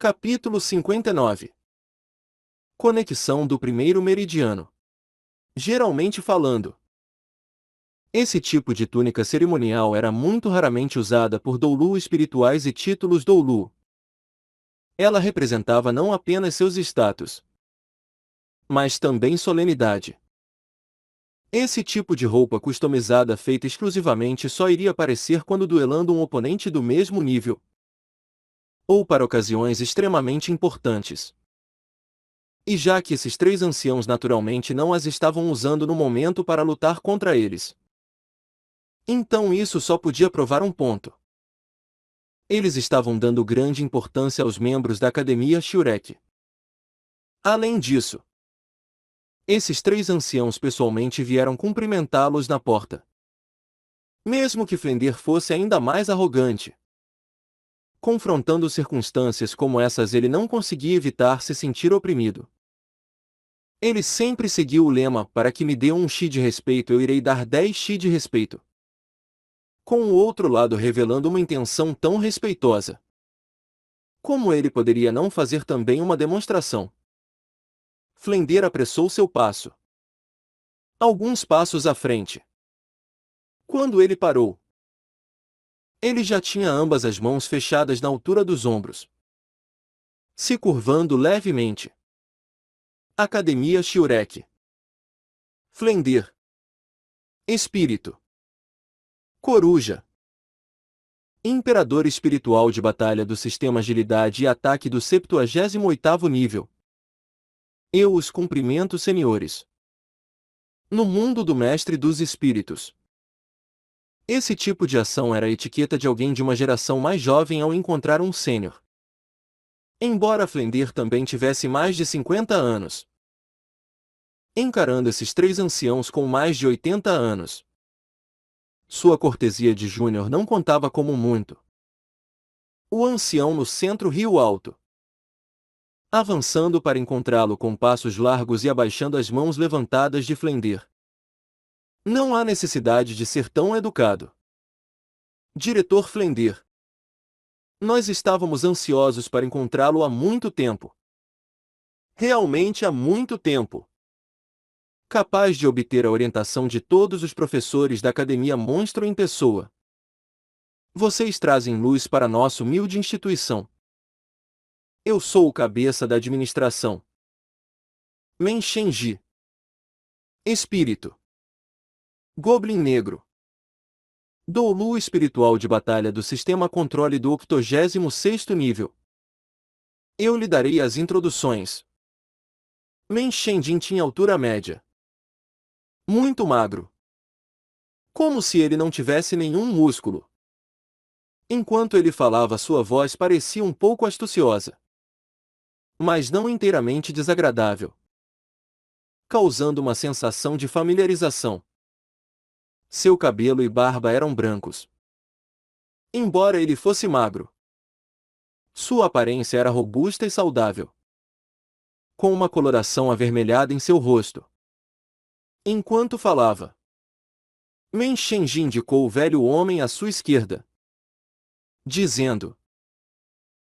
Capítulo 59. Conexão do primeiro meridiano. Geralmente falando, esse tipo de túnica cerimonial era muito raramente usada por doulu espirituais e títulos doulu. Ela representava não apenas seus status, mas também solenidade. Esse tipo de roupa customizada feita exclusivamente só iria aparecer quando duelando um oponente do mesmo nível, ou para ocasiões extremamente importantes. E já que esses três anciãos naturalmente não as estavam usando no momento para lutar contra eles, então isso só podia provar um ponto. Eles estavam dando grande importância aos membros da Academia Shurek. Além disso, esses três anciãos pessoalmente vieram cumprimentá-los na porta. Mesmo que Flender fosse ainda mais arrogante, confrontando circunstâncias como essas, ele não conseguia evitar se sentir oprimido. Ele sempre seguiu o lema: para que me dê 1 X de respeito, eu irei dar 10 X de respeito. Com o outro lado revelando uma intenção tão respeitosa. Como ele poderia não fazer também uma demonstração? Flender apressou seu passo. Alguns passos à frente. Quando ele parou, ele já tinha ambas as mãos fechadas na altura dos ombros, se curvando levemente. Academia Shurek. Flender. Espírito. Coruja. Imperador espiritual de batalha do sistema agilidade e ataque do 78º nível. Eu os cumprimento, senhores. No mundo do mestre dos espíritos, esse tipo de ação era a etiqueta de alguém de uma geração mais jovem ao encontrar um sênior. Embora Flender também tivesse mais de 50 anos. Encarando esses três anciãos com mais de 80 anos, sua cortesia de júnior não contava como muito. O ancião no centro riu alto, avançando para encontrá-lo com passos largos e abaixando as mãos levantadas de Flender. Não há necessidade de ser tão educado. Diretor Flender. Nós estávamos ansiosos para encontrá-lo há muito tempo. Realmente há muito tempo. Capaz de obter a orientação de todos os professores da Academia Monstro em pessoa. Vocês trazem luz para nossa humilde instituição. Eu sou o cabeça da administração. Men Shenji. Espírito. Goblin Negro. Doulu espiritual de batalha do sistema controle do 86º nível. Eu lhe darei as introduções. Men Shenjin tinha altura média. Muito magro. Como se ele não tivesse nenhum músculo. Enquanto ele falava, sua voz parecia um pouco astuciosa, mas não inteiramente desagradável, causando uma sensação de familiarização. Seu cabelo e barba eram brancos. Embora ele fosse magro, sua aparência era robusta e saudável, com uma coloração avermelhada em seu rosto. Enquanto falava, Men Shenji indicou o velho homem à sua esquerda, dizendo: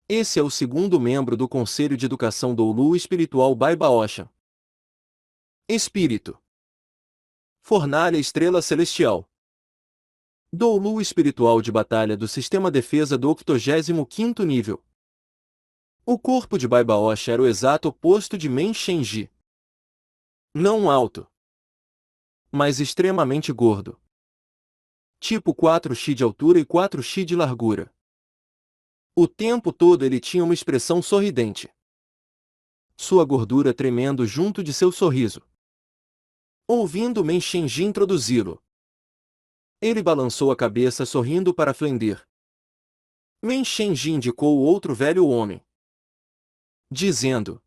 esse é o segundo membro do Conselho de Educação Doulu Espiritual Baibaosha. Espírito. Fornalha Estrela Celestial. Doulu Espiritual de Batalha do Sistema Defesa do 85º nível. O corpo de Baibaosha era o exato oposto de Men Shenji. Não alto, mas extremamente gordo. Tipo 4x de altura e 4x de largura. O tempo todo ele tinha uma expressão sorridente. Sua gordura tremendo junto de seu sorriso. Ouvindo Men Shenji introduzi-lo, ele balançou a cabeça sorrindo para Flender. Men Shenji indicou o outro velho homem, dizendo: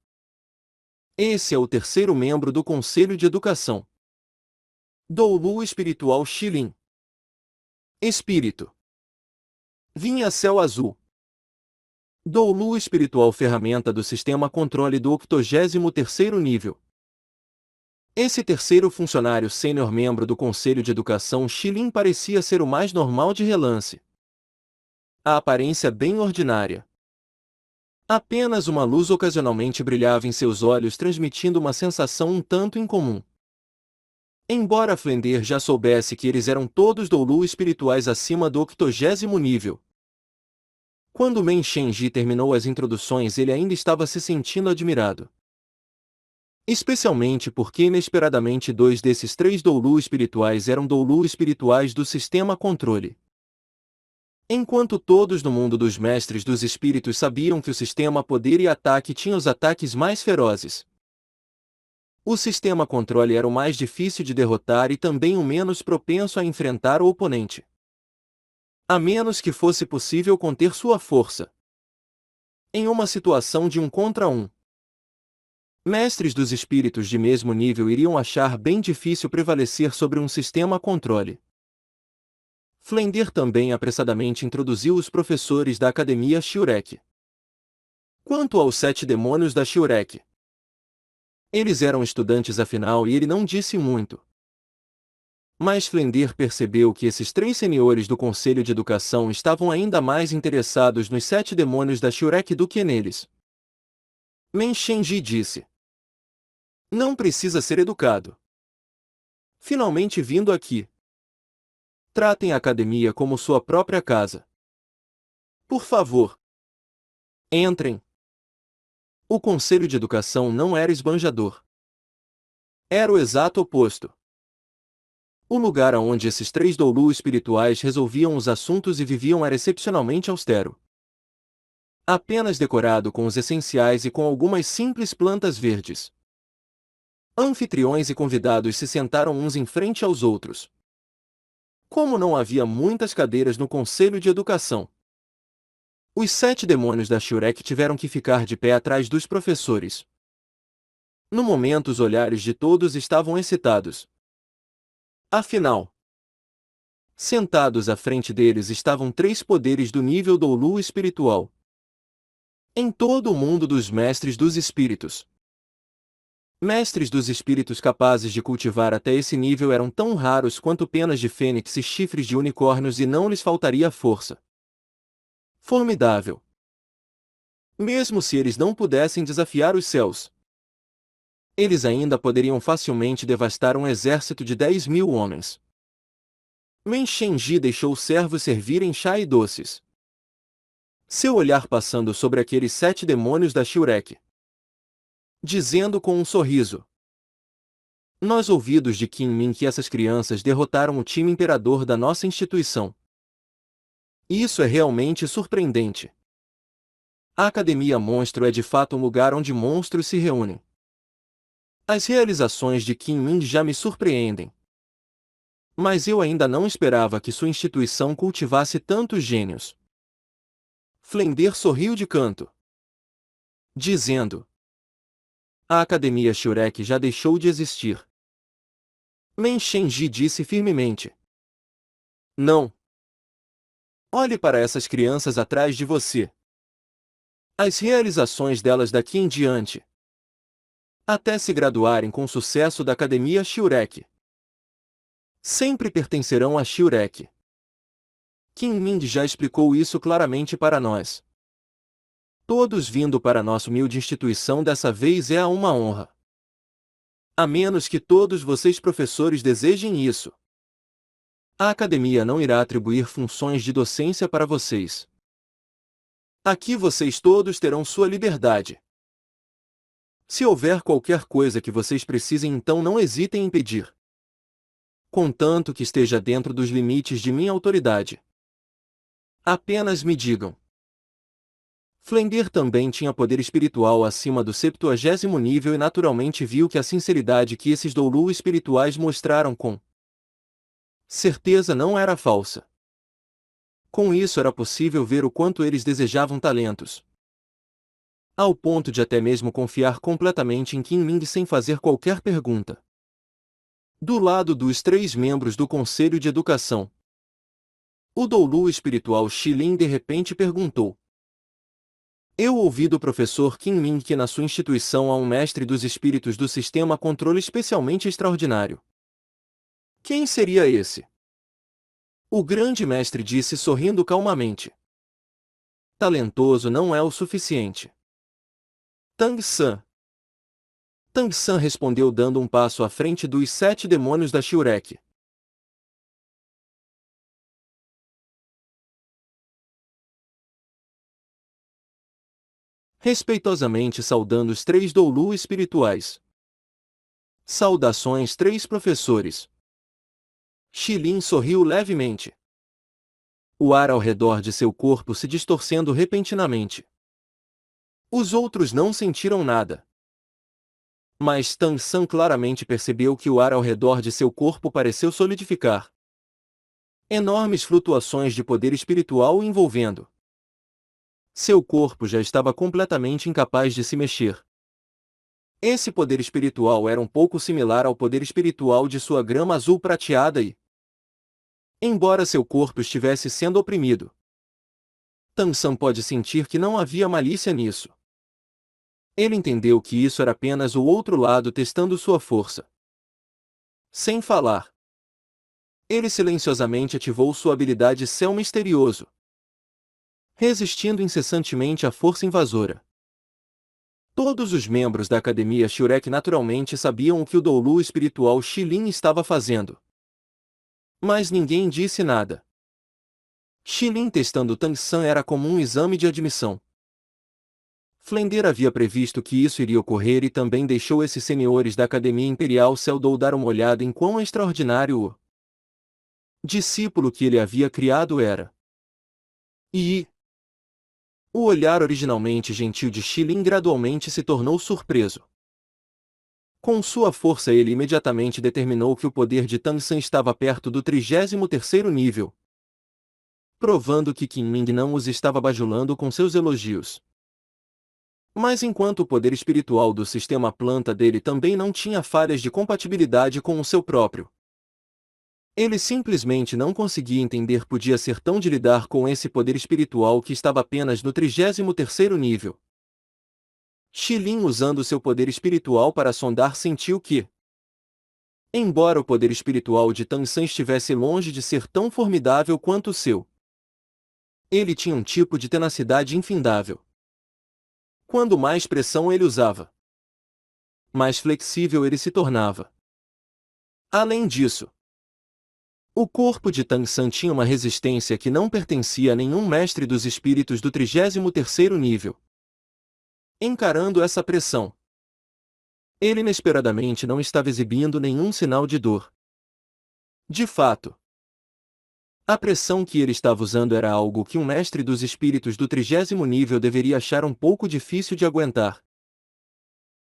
esse é o terceiro membro do Conselho de Educação. Doulu Espiritual Shilin. Espírito. Vinha Céu Azul. Doulu Espiritual Ferramenta do Sistema Controle do 83º nível. Esse terceiro funcionário sênior membro do Conselho de Educação Shilin parecia ser o mais normal de relance. A aparência bem ordinária. Apenas uma luz ocasionalmente brilhava em seus olhos, transmitindo uma sensação um tanto incomum. Embora Flender já soubesse que eles eram todos Doulu espirituais acima do 80º nível. Quando Men Shenji terminou as introduções, ele ainda estava se sentindo admirado. Especialmente porque inesperadamente 2 desses 3 Doulu espirituais eram Doulu espirituais do sistema controle. Enquanto todos no mundo dos mestres dos espíritos sabiam que o sistema poder e ataque tinha os ataques mais ferozes, o sistema controle era o mais difícil de derrotar e também o menos propenso a enfrentar o oponente. A menos que fosse possível conter sua força em uma situação de 1 contra 1. Mestres dos espíritos de mesmo nível iriam achar bem difícil prevalecer sobre um sistema controle. Flender também apressadamente introduziu os professores da Academia Shiurek. Quanto aos 7 demônios da Shiurek, eles eram estudantes afinal e ele não disse muito. Mas Flender percebeu que esses 3 senhores do Conselho de Educação estavam ainda mais interessados nos 7 demônios da Shiurek do que neles. Men Shenji disse: "Não precisa ser educado. Finalmente vindo aqui. Tratem a academia como sua própria casa. Por favor, entrem." O Conselho de Educação não era esbanjador. Era o exato oposto. O lugar onde esses 3 Doulu espirituais resolviam os assuntos e viviam era excepcionalmente austero. Apenas decorado com os essenciais e com algumas simples plantas verdes. Anfitriões e convidados se sentaram uns em frente aos outros. Como não havia muitas cadeiras no Conselho de Educação, os 7 demônios da Shiurek tiveram que ficar de pé atrás dos professores. No momento, os olhares de todos estavam excitados. Afinal, sentados à frente deles estavam 3 poderes do nível Doulu espiritual. Em todo o mundo dos mestres dos espíritos, mestres dos espíritos capazes de cultivar até esse nível eram tão raros quanto penas de fênix e chifres de unicórnios, e não lhes faltaria força. Formidável. Mesmo se eles não pudessem desafiar os céus, eles ainda poderiam facilmente devastar um exército de 10.000 homens. Men Shenji deixou os servos servirem chá e doces. Seu olhar passando sobre aqueles 7 demônios da Shiurek, dizendo com um sorriso: "Nós ouvidos de Qin Min que essas crianças derrotaram o time imperador da nossa instituição. Isso é realmente surpreendente. A Academia Monstro é de fato um lugar onde monstros se reúnem. As realizações de Qin Min já me surpreendem. Mas eu ainda não esperava que sua instituição cultivasse tantos gênios." Flender sorriu de canto, dizendo: "A Academia Shiurek já deixou de existir." Men Shenji disse firmemente: "Não. Olhe para essas crianças atrás de você. As realizações delas daqui em diante, até se graduarem com sucesso da Academia Shiurek, sempre pertencerão a Shiurek. Qin Min já explicou isso claramente para nós. Todos vindo para nossa humilde instituição dessa vez é uma honra. A menos que todos vocês professores desejem isso, a academia não irá atribuir funções de docência para vocês. Aqui vocês todos terão sua liberdade. Se houver qualquer coisa que vocês precisem, então não hesitem em pedir, contanto que esteja dentro dos limites de minha autoridade. Apenas me digam." Flender também tinha poder espiritual acima do 70º nível e naturalmente viu que a sinceridade que esses Doulu espirituais mostraram com certeza não era falsa. Com isso era possível ver o quanto eles desejavam talentos, ao ponto de até mesmo confiar completamente em Qin Min sem fazer qualquer pergunta. Do lado dos 3 membros do Conselho de Educação, o Doulu espiritual Shilin de repente perguntou: "Eu ouvi do professor Qin Min que na sua instituição há um mestre dos espíritos do sistema controle especialmente extraordinário. Quem seria esse?" O grande mestre disse sorrindo calmamente: "Talentoso não é o suficiente. Tang San. Tang San respondeu dando um passo à frente dos 7 demônios da Shurek. Respeitosamente saudando os 3 Doulu espirituais. Saudações 3 professores. Shilin sorriu levemente. O ar ao redor de seu corpo se distorcendo repentinamente. Os outros não sentiram nada. Mas Tang San claramente percebeu que o ar ao redor de seu corpo pareceu solidificar. Enormes flutuações de poder espiritual o envolvendo. Seu corpo já estava completamente incapaz de se mexer. Esse poder espiritual era um pouco similar ao poder espiritual de sua grama azul prateada e, embora seu corpo estivesse sendo oprimido, Tang San pode sentir que não havia malícia nisso. Ele entendeu que isso era apenas o outro lado testando sua força. Sem falar, ele silenciosamente ativou sua habilidade Céu Misterioso, resistindo incessantemente à força invasora. Todos os membros da Academia Shurek naturalmente sabiam o que o Doulu espiritual Shilin estava fazendo. Mas ninguém disse nada. Shilin testando Tang San era como um exame de admissão. Flender havia previsto que isso iria ocorrer e também deixou esses senhores da Academia Imperial Seldou dar uma olhada em quão extraordinário o discípulo que ele havia criado era. E o olhar originalmente gentil de Shilin gradualmente se tornou surpreso. Com sua força ele imediatamente determinou que o poder de Tang San estava perto do 33º nível, provando que Qin Ming não os estava bajulando com seus elogios. Mas enquanto o poder espiritual do sistema planta dele também não tinha falhas de compatibilidade com o seu próprio, ele simplesmente não conseguia entender podia ser tão de lidar com esse poder espiritual que estava apenas no 33º nível. Shilin, usando seu poder espiritual para sondar, sentiu que, embora o poder espiritual de Tang San estivesse longe de ser tão formidável quanto o seu, ele tinha um tipo de tenacidade infindável. Quando mais pressão ele usava, mais flexível ele se tornava. Além disso, o corpo de Tang San tinha uma resistência que não pertencia a nenhum mestre dos espíritos do 33º nível. Encarando essa pressão, ele inesperadamente não estava exibindo nenhum sinal de dor. De fato, a pressão que ele estava usando era algo que um mestre dos espíritos do 30º nível deveria achar um pouco difícil de aguentar.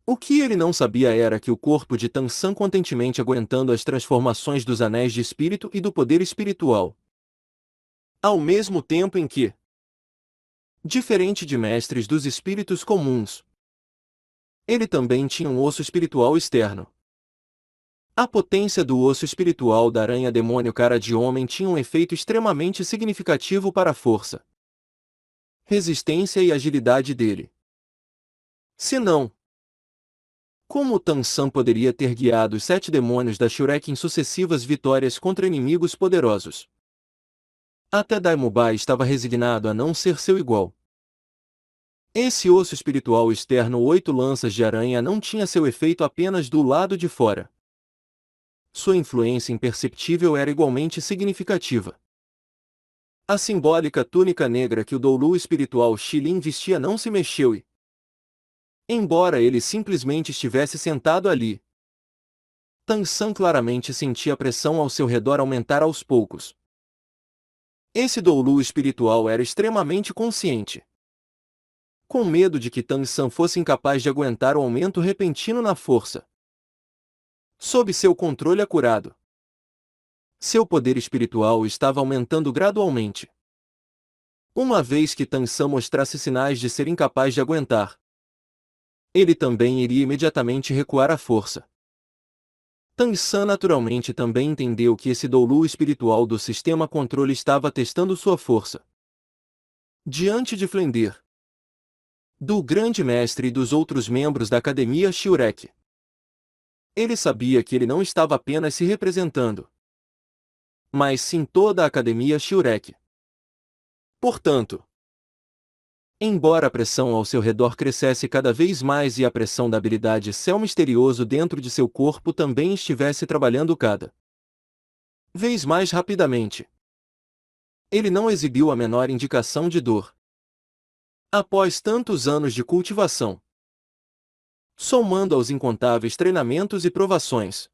O que ele não sabia era que o corpo de Tang San contentemente aguentando as transformações dos anéis de espírito e do poder espiritual. Ao mesmo tempo em que, diferente de mestres dos espíritos comuns, ele também tinha um osso espiritual externo. A potência do osso espiritual da aranha demônio cara de homem tinha um efeito extremamente significativo para a força, resistência e agilidade dele. Se não, como Tang San poderia ter guiado os 7 demônios da Shurek em sucessivas vitórias contra inimigos poderosos? Até Daimubai estava resignado a não ser seu igual. Esse osso espiritual externo 8 lanças de aranha não tinha seu efeito apenas do lado de fora. Sua influência imperceptível era igualmente significativa. A simbólica túnica negra que o Doulu espiritual Shilin vestia não se mexeu e, embora ele simplesmente estivesse sentado ali, Tang San claramente sentia a pressão ao seu redor aumentar aos poucos. Esse Doulu espiritual era extremamente consciente. Com medo de que Tang San fosse incapaz de aguentar o aumento repentino na força, sob seu controle acurado, seu poder espiritual estava aumentando gradualmente. Uma vez que Tang San mostrasse sinais de ser incapaz de aguentar, ele também iria imediatamente recuar à força. Tang San naturalmente também entendeu que esse Doulu espiritual do sistema controle estava testando sua força. Diante de Flender, do grande mestre e dos outros membros da Academia Shurek, ele sabia que ele não estava apenas se representando, mas sim toda a Academia Shurek. Portanto, Embora a pressão ao seu redor crescesse cada vez mais e a pressão da habilidade céu misterioso dentro de seu corpo também estivesse trabalhando cada vez mais rapidamente, ele não exibiu a menor indicação de dor. Após tantos anos de cultivação, somando aos incontáveis treinamentos e provações,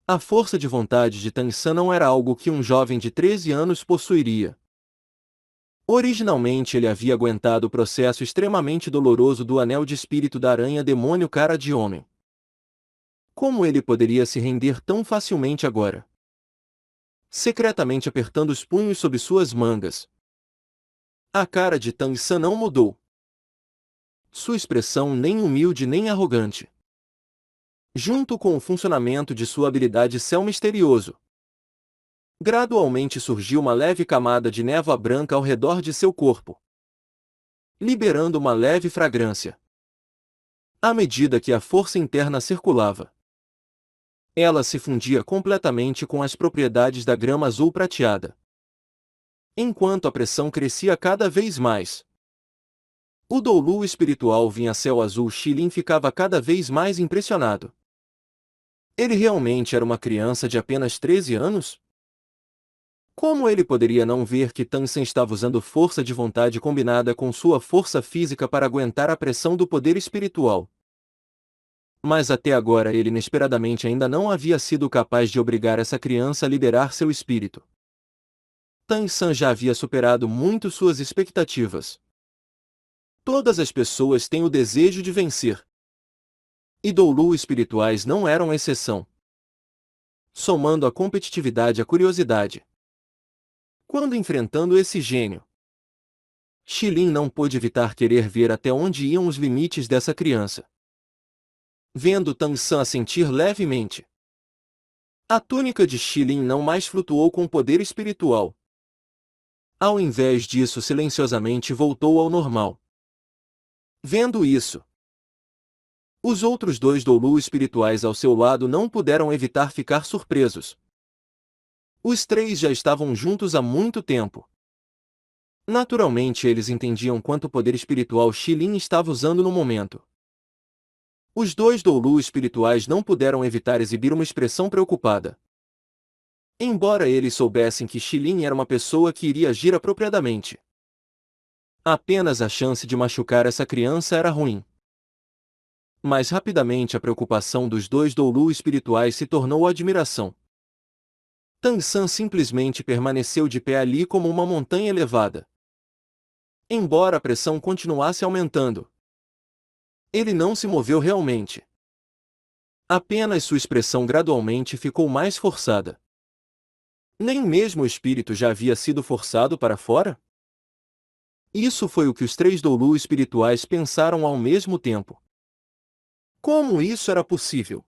a força de vontade de Tang San não era algo que um jovem de 13 anos possuiria. Originalmente ele havia aguentado o processo extremamente doloroso do anel de espírito da aranha demônio cara de homem. Como ele poderia se render tão facilmente agora? Secretamente apertando os punhos sob suas mangas, a cara de Tang San não mudou. Sua expressão nem humilde nem arrogante. Junto com o funcionamento de sua habilidade céu misterioso, gradualmente surgiu uma leve camada de névoa branca ao redor de seu corpo, liberando uma leve fragrância. À medida que a força interna circulava, ela se fundia completamente com as propriedades da grama azul prateada. Enquanto a pressão crescia cada vez mais, o Doulu espiritual vinha céu azul Shilin ficava cada vez mais impressionado. Ele realmente era uma criança de apenas 13 anos? Como ele poderia não ver que Tang San estava usando força de vontade combinada com sua força física para aguentar a pressão do poder espiritual? Mas até agora ele inesperadamente ainda não havia sido capaz de obrigar essa criança a liderar seu espírito. Tang San já havia superado muito suas expectativas. Todas as pessoas têm o desejo de vencer. E Doulu espirituais não eram exceção. Somando a competitividade à curiosidade. Quando enfrentando esse gênio, Shilin não pôde evitar querer ver até onde iam os limites dessa criança. Vendo Tang San assentir levemente, a túnica de Shilin não mais flutuou com poder espiritual. Ao invés disso, silenciosamente voltou ao normal. Vendo isso, os outros dois Doulu espirituais ao seu lado não puderam evitar ficar surpresos. Os três já estavam juntos há muito tempo. Naturalmente eles entendiam quanto poder espiritual Shilin estava usando no momento. Os dois Doulu espirituais não puderam evitar exibir uma expressão preocupada. Embora eles soubessem que Shilin era uma pessoa que iria agir apropriadamente, apenas a chance de machucar essa criança era ruim. Mas rapidamente a preocupação dos dois Doulu espirituais se tornou admiração. Tang San simplesmente permaneceu de pé ali como uma montanha elevada. Embora a pressão continuasse aumentando, ele não se moveu realmente. Apenas sua expressão gradualmente ficou mais forçada. Nem mesmo o espírito já havia sido forçado para fora? Isso foi o que os três Doulu espirituais pensaram ao mesmo tempo. Como isso era possível?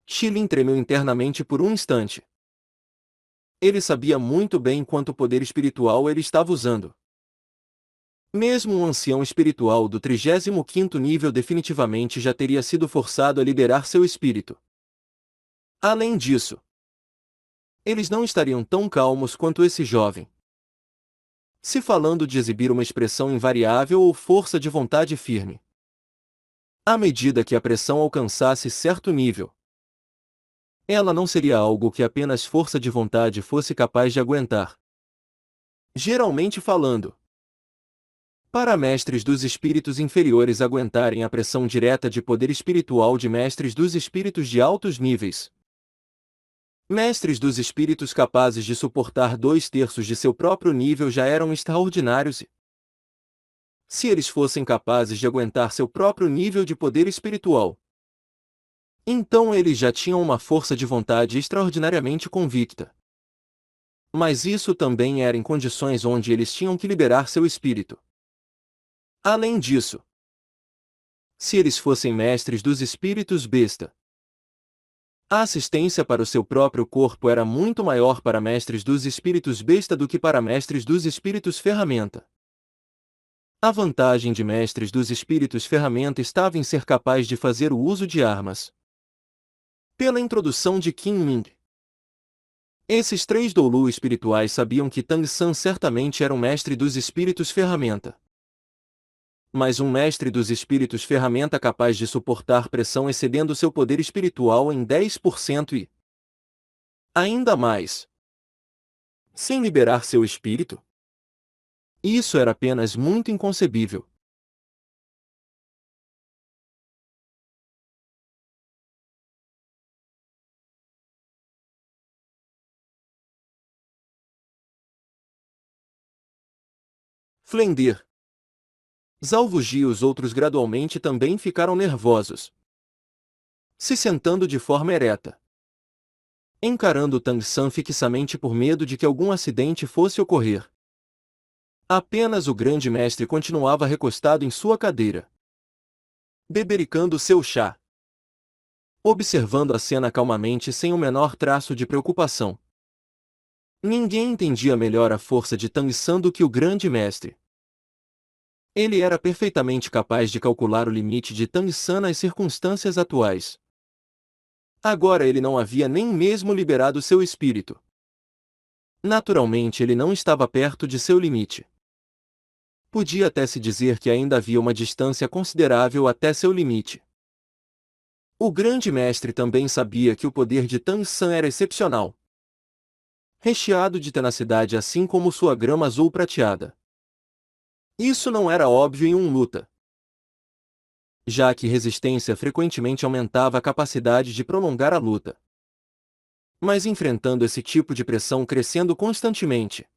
Shilin tremeu internamente por um instante. Ele sabia muito bem quanto poder espiritual ele estava usando. Mesmo um ancião espiritual do 35º nível definitivamente já teria sido forçado a liderar seu espírito. Além disso, eles não estariam tão calmos quanto esse jovem. Se falando de exibir uma expressão invariável ou força de vontade firme. À medida que a pressão alcançasse certo nível, ela não seria algo que apenas força de vontade fosse capaz de aguentar. Geralmente falando, para mestres dos espíritos inferiores aguentarem a pressão direta de poder espiritual de mestres dos espíritos de altos níveis, mestres dos espíritos capazes de suportar 2/3 de seu próprio nível já eram extraordinários e, se eles fossem capazes de aguentar seu próprio nível de poder espiritual, então eles já tinham uma força de vontade extraordinariamente convicta. Mas isso também era em condições onde eles tinham que liberar seu espírito. Além disso, se eles fossem mestres dos espíritos besta, a assistência para o seu próprio corpo era muito maior para mestres dos espíritos besta do que para mestres dos espíritos ferramenta. A vantagem de mestres dos espíritos ferramenta estava em ser capaz de fazer o uso de armas. Pela introdução de Qin Ming, Esses três Doulu espirituais sabiam que Tang San certamente era um mestre dos espíritos ferramenta. Mas um mestre dos espíritos ferramenta capaz de suportar pressão excedendo seu poder espiritual em 10% e ainda mais, sem liberar seu espírito? Isso era apenas muito inconcebível. Flender, Zalvuji e os outros gradualmente também ficaram nervosos, se sentando de forma ereta, encarando Tang San fixamente por medo de que algum acidente fosse ocorrer. Apenas o grande mestre continuava recostado em sua cadeira, bebericando seu chá, observando a cena calmamente sem o menor traço de preocupação. Ninguém entendia melhor a força de Tang San do que o grande mestre. Ele era perfeitamente capaz de calcular o limite de Tang San nas circunstâncias atuais. Agora ele não havia nem mesmo liberado seu espírito. Naturalmente ele não estava perto de seu limite. Podia até se dizer que ainda havia uma distância considerável até seu limite. O grande mestre também sabia que o poder de Tang San era excepcional, recheado de tenacidade assim como sua grama azul prateada. Isso não era óbvio em um luta, já que resistência frequentemente aumentava a capacidade de prolongar a luta. Mas enfrentando esse tipo de pressão crescendo constantemente,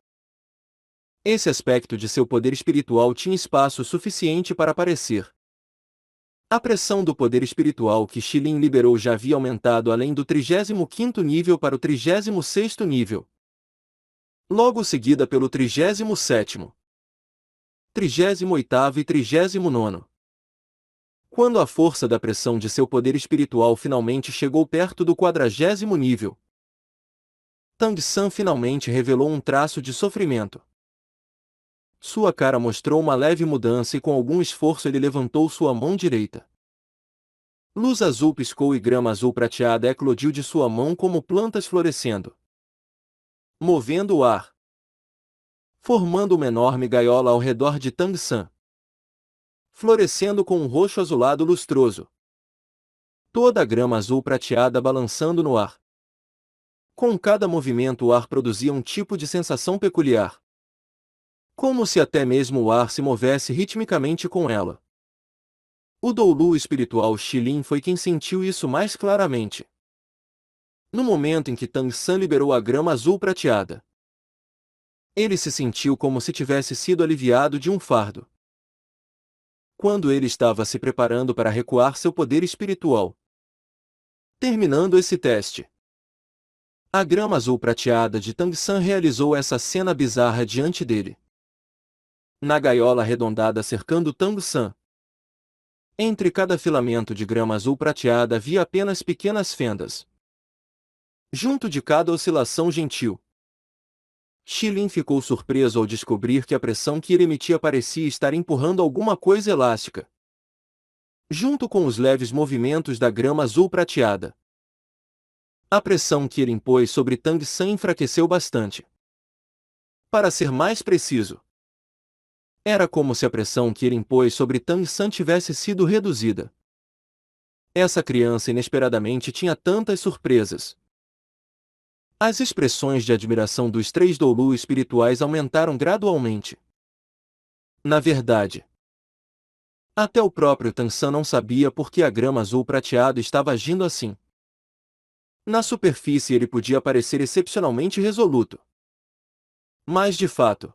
esse aspecto de seu poder espiritual tinha espaço suficiente para aparecer. A pressão do poder espiritual que Xilin liberou já havia aumentado além do 35º nível para o 36º nível, logo seguida pelo 37º, 38º e 39º. Quando a força da pressão de seu poder espiritual finalmente chegou perto do 40º nível, Tang San finalmente revelou um traço de sofrimento. Sua cara mostrou uma leve mudança e com algum esforço ele levantou sua mão direita. Luz azul piscou e grama azul prateada eclodiu de sua mão como plantas florescendo, movendo o ar, formando uma enorme gaiola ao redor de Tang San, florescendo com um roxo azulado lustroso. Toda a grama azul prateada balançando no ar. Com cada movimento o ar produzia um tipo de sensação peculiar, como se até mesmo o ar se movesse ritmicamente com ela. O Doulu espiritual Xilin foi quem sentiu isso mais claramente. No momento em que Tang San liberou a grama azul prateada, ele se sentiu como se tivesse sido aliviado de um fardo. Quando ele estava se preparando para recuar seu poder espiritual. Terminando esse teste, a grama azul prateada de Tang San realizou essa cena bizarra diante dele. Na gaiola arredondada cercando Tang San, entre cada filamento de grama azul prateada havia apenas pequenas fendas. Junto de cada oscilação gentil, Xilin ficou surpreso ao descobrir que a pressão que ele emitia parecia estar empurrando alguma coisa elástica, junto com os leves movimentos da grama azul prateada. A pressão que ele impôs sobre Tang San enfraqueceu bastante. Para ser mais preciso, era como se a pressão que ele impôs sobre Tang San tivesse sido reduzida. Essa criança inesperadamente tinha tantas surpresas. As expressões de admiração dos três Doulu espirituais aumentaram gradualmente. Na verdade, até o próprio Tang San não sabia por que a grama azul prateado estava agindo assim. Na superfície ele podia parecer excepcionalmente resoluto. Mas de fato,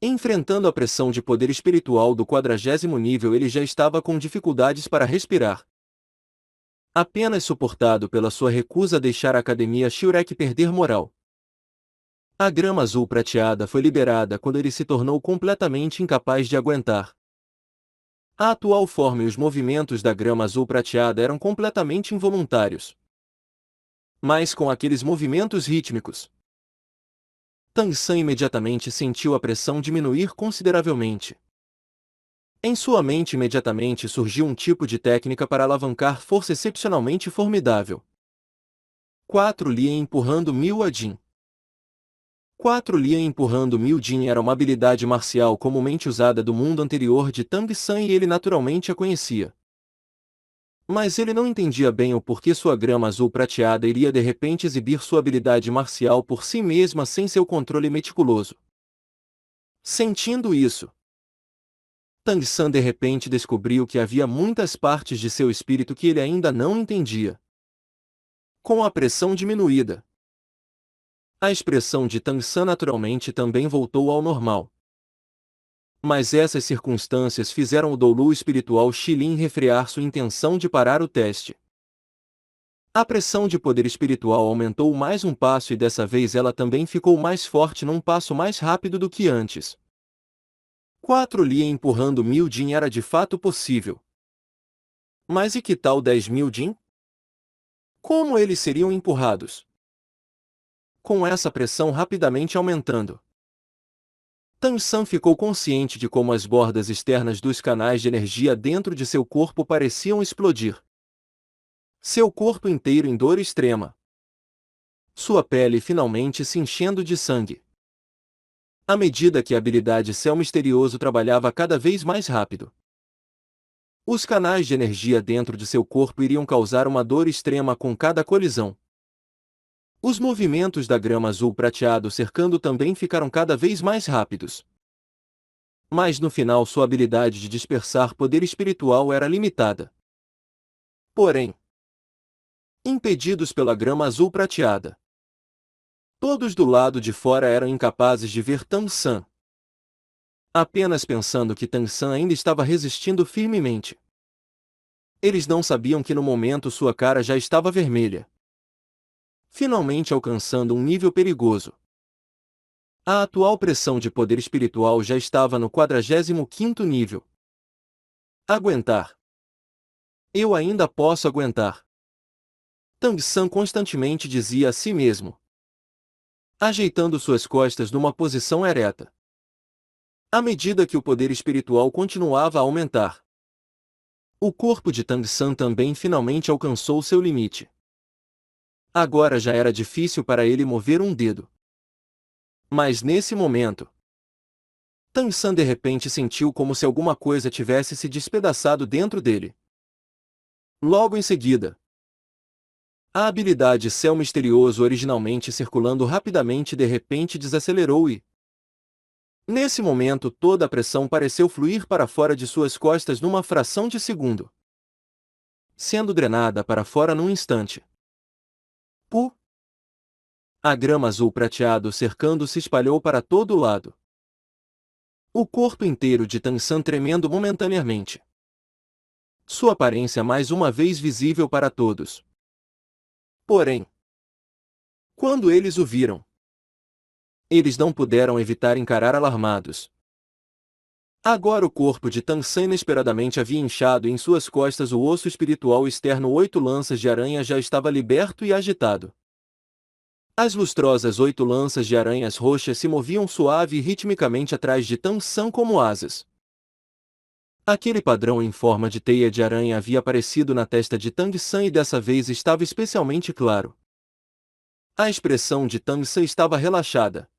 enfrentando a pressão de poder espiritual do 40º nível ele já estava com dificuldades para respirar. Apenas suportado pela sua recusa a deixar a Academia Shurek perder moral. A grama azul prateada foi liberada quando ele se tornou completamente incapaz de aguentar. A atual forma e os movimentos da grama azul prateada eram completamente involuntários. Mas com aqueles movimentos rítmicos, Tang San imediatamente sentiu a pressão diminuir consideravelmente. Em sua mente imediatamente surgiu um tipo de técnica para alavancar força excepcionalmente formidável. 4 Lien empurrando Mil Adin. 4 Lien empurrando Mil Jin era uma habilidade marcial comumente usada do mundo anterior de Tang San e ele naturalmente a conhecia. Mas ele não entendia bem o porquê sua grama azul prateada iria de repente exibir sua habilidade marcial por si mesma sem seu controle meticuloso. Sentindo isso, Tang San de repente descobriu que havia muitas partes de seu espírito que ele ainda não entendia. Com a pressão diminuída, a expressão de Tang San naturalmente também voltou ao normal. Mas essas circunstâncias fizeram o Doulu espiritual Shilin refrear sua intenção de parar o teste. A pressão de poder espiritual aumentou mais um passo e dessa vez ela também ficou mais forte num passo mais rápido do que antes. 4 Lien empurrando 1000 Jin era de fato possível. Mas e que tal 10.000 Jin? Como eles seriam empurrados? Com essa pressão rapidamente aumentando, Tang San ficou consciente de como as bordas externas dos canais de energia dentro de seu corpo pareciam explodir. Seu corpo inteiro em dor extrema. Sua pele finalmente se enchendo de sangue. À medida que a habilidade Céu Misterioso trabalhava cada vez mais rápido, os canais de energia dentro de seu corpo iriam causar uma dor extrema com cada colisão. Os movimentos da grama azul prateado cercando também ficaram cada vez mais rápidos. Mas no final sua habilidade de dispersar poder espiritual era limitada. Porém, impedidos pela grama azul prateada, todos do lado de fora eram incapazes de ver Tang San. Apenas pensando que Tang San ainda estava resistindo firmemente. Eles não sabiam que no momento sua cara já estava vermelha, finalmente alcançando um nível perigoso. A atual pressão de poder espiritual já estava no 45º nível. Aguentar. Eu ainda posso aguentar. Tang San constantemente dizia a si mesmo, ajeitando suas costas numa posição ereta. À medida que o poder espiritual continuava a aumentar, o corpo de Tang San também finalmente alcançou seu limite. Agora já era difícil para ele mover um dedo. Mas nesse momento, Tang San de repente sentiu como se alguma coisa tivesse se despedaçado dentro dele. Logo em seguida, a habilidade Céu Misterioso originalmente circulando rapidamente de repente desacelerou e, nesse momento toda a pressão pareceu fluir para fora de suas costas numa fração de segundo, sendo drenada para fora num instante. A grama azul prateado cercando se espalhou para todo lado. O corpo inteiro de Tang San tremendo momentaneamente. Sua aparência mais uma vez visível para todos. Porém, quando eles o viram, eles não puderam evitar encarar alarmados. Agora o corpo de Tang San inesperadamente havia inchado e em suas costas o osso espiritual externo 8 lanças de aranha já estava liberto e agitado. As lustrosas 8 lanças de aranhas roxas se moviam suave e ritmicamente atrás de Tang San como asas. Aquele padrão em forma de teia de aranha havia aparecido na testa de Tang San e dessa vez estava especialmente claro. A expressão de Tang San estava relaxada,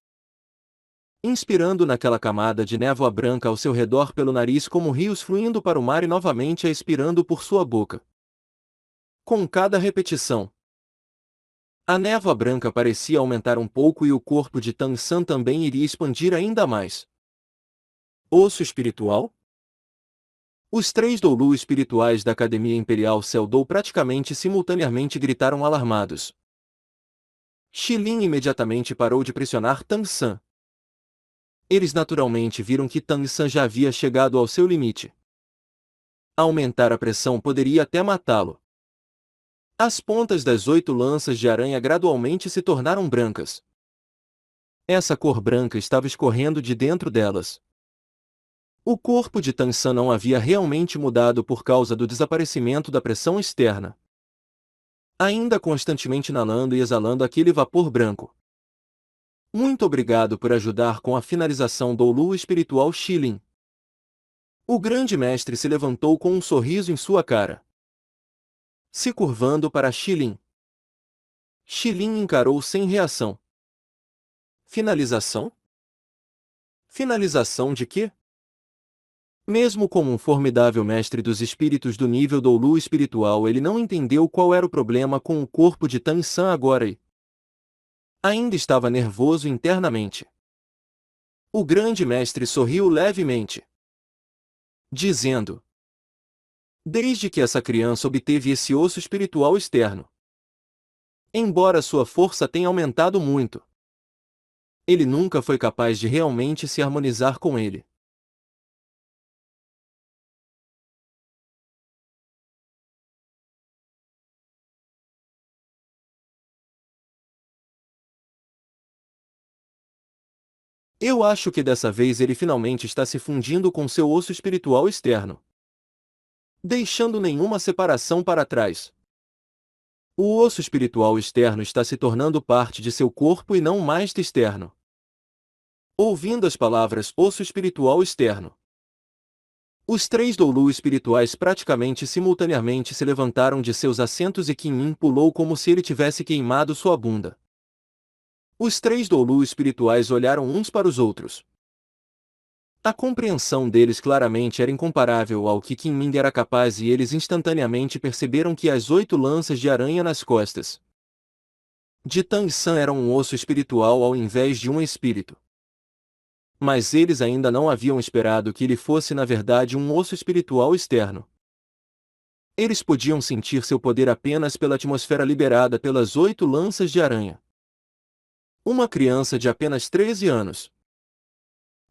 inspirando naquela camada de névoa branca ao seu redor pelo nariz como rios fluindo para o mar e novamente a expirando por sua boca. Com cada repetição, a névoa branca parecia aumentar um pouco e o corpo de Tang San também iria expandir ainda mais. Osso espiritual? Os 3 Doulu espirituais da Academia Imperial Seldou praticamente simultaneamente gritaram alarmados. Shilin imediatamente parou de pressionar Tang San. Eles naturalmente viram que Tang San já havia chegado ao seu limite. Aumentar a pressão poderia até matá-lo. As pontas das 8 lanças de aranha gradualmente se tornaram brancas. Essa cor branca estava escorrendo de dentro delas. O corpo de Tang San não havia realmente mudado por causa do desaparecimento da pressão externa. Ainda constantemente inalando e exalando aquele vapor branco. Muito obrigado por ajudar com a finalização do Doulu espiritual Shilin. O grande mestre se levantou com um sorriso em sua cara, se curvando para Shilin. Xilin encarou sem reação. Finalização? Finalização de quê? Mesmo como um formidável mestre dos espíritos do nível Doulu espiritual, ele não entendeu qual era o problema com o corpo de Tang San agora e ainda estava nervoso internamente. O grande mestre sorriu levemente, dizendo: desde que essa criança obteve esse osso espiritual externo, embora sua força tenha aumentado muito, ele nunca foi capaz de realmente se harmonizar com ele. Eu acho que dessa vez ele finalmente está se fundindo com seu osso espiritual externo, deixando nenhuma separação para trás. O osso espiritual externo está se tornando parte de seu corpo e não mais externo. Ouvindo as palavras osso espiritual externo, os três Doulu espirituais praticamente simultaneamente se levantaram de seus assentos e Qin Min pulou como se ele tivesse queimado sua bunda. Os três Doulu espirituais olharam uns para os outros. A compreensão deles claramente era incomparável ao que Qin Min era capaz e eles instantaneamente perceberam que as 8 lanças de aranha nas costas de Tang San eram um osso espiritual ao invés de um espírito. Mas eles ainda não haviam esperado que ele fosse na verdade um osso espiritual externo. Eles podiam sentir seu poder apenas pela atmosfera liberada pelas 8 lanças de aranha. Uma criança de apenas 13 anos,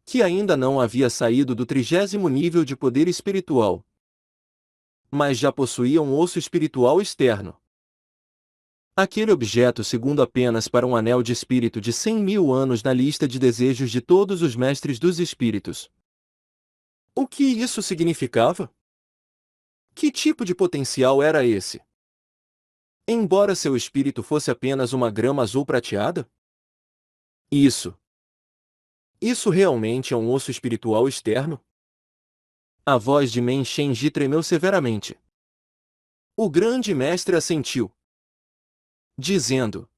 que ainda não havia saído do 30º nível de poder espiritual, mas já possuía um osso espiritual externo. Aquele objeto segundo apenas para um anel de espírito de 100.000 anos na lista de desejos de todos os mestres dos espíritos. O que isso significava? Que tipo de potencial era esse? Embora seu espírito fosse apenas uma grama azul prateada? Isso realmente é um osso espiritual externo? A voz de Men Shenji tremeu severamente. O grande mestre assentiu, dizendo: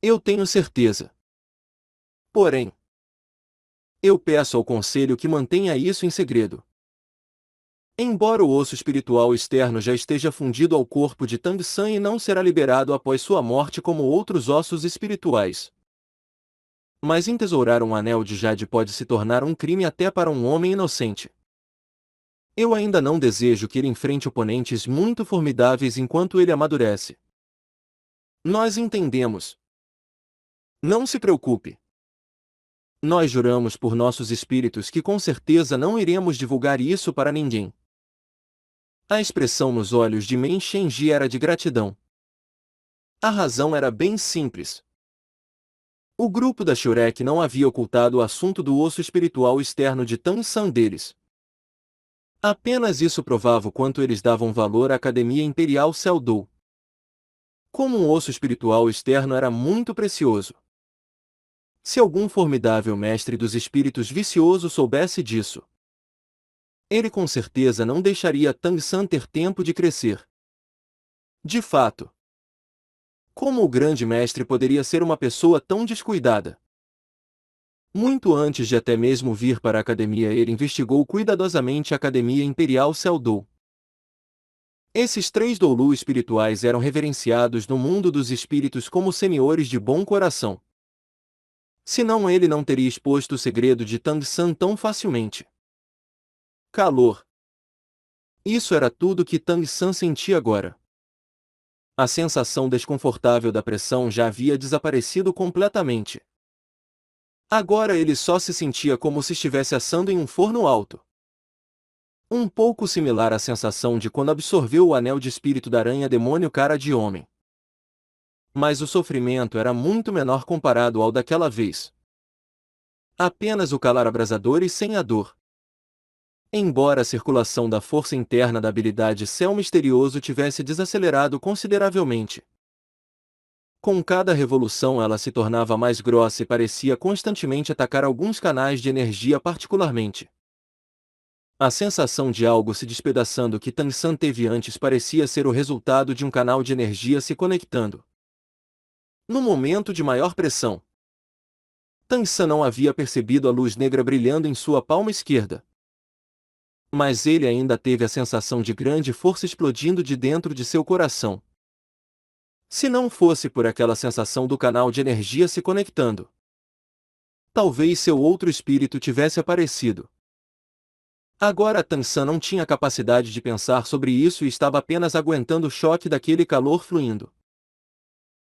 eu tenho certeza. Porém, eu peço ao conselho que mantenha isso em segredo. Embora o osso espiritual externo já esteja fundido ao corpo de Tang San e não será liberado após sua morte como outros ossos espirituais. Mas entesourar um anel de jade pode se tornar um crime até para um homem inocente. Eu ainda não desejo que ele enfrente oponentes muito formidáveis enquanto ele amadurece. Nós entendemos. Não se preocupe. Nós juramos por nossos espíritos que com certeza não iremos divulgar isso para ninguém. A expressão nos olhos de Men Shenji era de gratidão. A razão era bem simples. O grupo da Shurek não havia ocultado o assunto do osso espiritual externo de Tang San deles. Apenas isso provava o quanto eles davam valor à Academia Imperial Seldou. Como um osso espiritual externo era muito precioso. Se algum formidável mestre dos espíritos vicioso soubesse disso, ele com certeza não deixaria Tang San ter tempo de crescer. De fato, como o grande mestre poderia ser uma pessoa tão descuidada? Muito antes de até mesmo vir para a academia, ele investigou cuidadosamente a Academia Imperial Seldou. Esses três Doulu espirituais eram reverenciados no mundo dos espíritos como senhores de bom coração. Senão ele não teria exposto o segredo de Tang San tão facilmente. Calor. Isso era tudo que Tang San sentia agora. A sensação desconfortável da pressão já havia desaparecido completamente. Agora ele só se sentia como se estivesse assando em um forno alto. Um pouco similar à sensação de quando absorveu o anel de espírito da aranha demônio cara de homem. Mas o sofrimento era muito menor comparado ao daquela vez. Apenas o calor abrasador e sem a dor. Embora a circulação da força interna da habilidade Céu Misterioso tivesse desacelerado consideravelmente. Com cada revolução ela se tornava mais grossa e parecia constantemente atacar alguns canais de energia particularmente. A sensação de algo se despedaçando que Tang San teve antes parecia ser o resultado de um canal de energia se conectando. No momento de maior pressão, Tang San não havia percebido a luz negra brilhando em sua palma esquerda. Mas ele ainda teve a sensação de grande força explodindo de dentro de seu coração. Se não fosse por aquela sensação do canal de energia se conectando, talvez seu outro espírito tivesse aparecido. Agora Tang San não tinha capacidade de pensar sobre isso e estava apenas aguentando o choque daquele calor fluindo.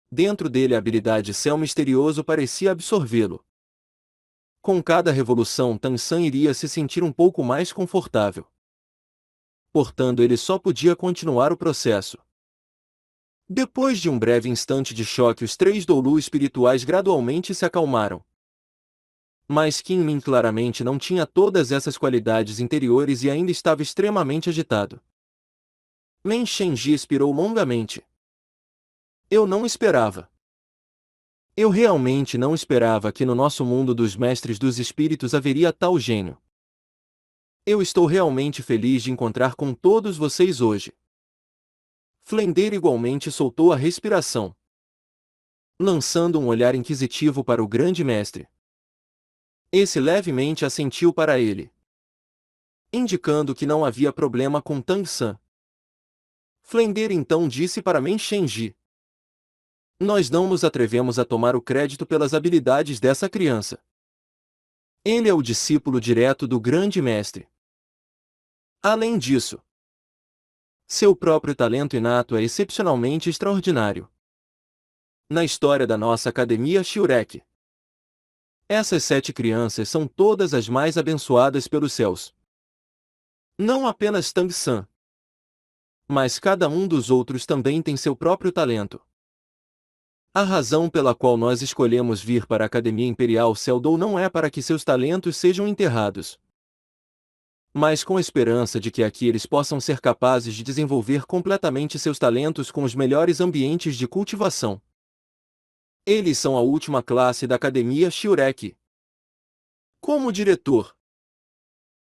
Dentro dele a habilidade céu misterioso parecia absorvê-lo. Com cada revolução Tang San iria se sentir um pouco mais confortável. Portanto, ele só podia continuar o processo. Depois de um breve instante de choque, os 3 Doulu espirituais gradualmente se acalmaram. Mas Qin Min claramente não tinha todas essas qualidades interiores e ainda estava extremamente agitado. Men Shenji expirou longamente. Eu não esperava. Eu realmente não esperava que no nosso mundo dos mestres dos espíritos haveria tal gênio. Eu estou realmente feliz de encontrar com todos vocês hoje. Flender igualmente soltou a respiração, lançando um olhar inquisitivo para o grande mestre. Esse levemente assentiu para ele, indicando que não havia problema com Tang San. Flender então disse para Men Shenji: nós não nos atrevemos a tomar o crédito pelas habilidades dessa criança. Ele é o discípulo direto do grande mestre. Além disso, seu próprio talento inato é excepcionalmente extraordinário. Na história da nossa academia Shiurek, essas 7 crianças são todas as mais abençoadas pelos céus. Não apenas Tang San, mas cada um dos outros também tem seu próprio talento. A razão pela qual nós escolhemos vir para a Academia Imperial Seldou não é para que seus talentos sejam enterrados, mas com a esperança de que aqui eles possam ser capazes de desenvolver completamente seus talentos com os melhores ambientes de cultivação. Eles são a última classe da Academia Shiurek. Como diretor,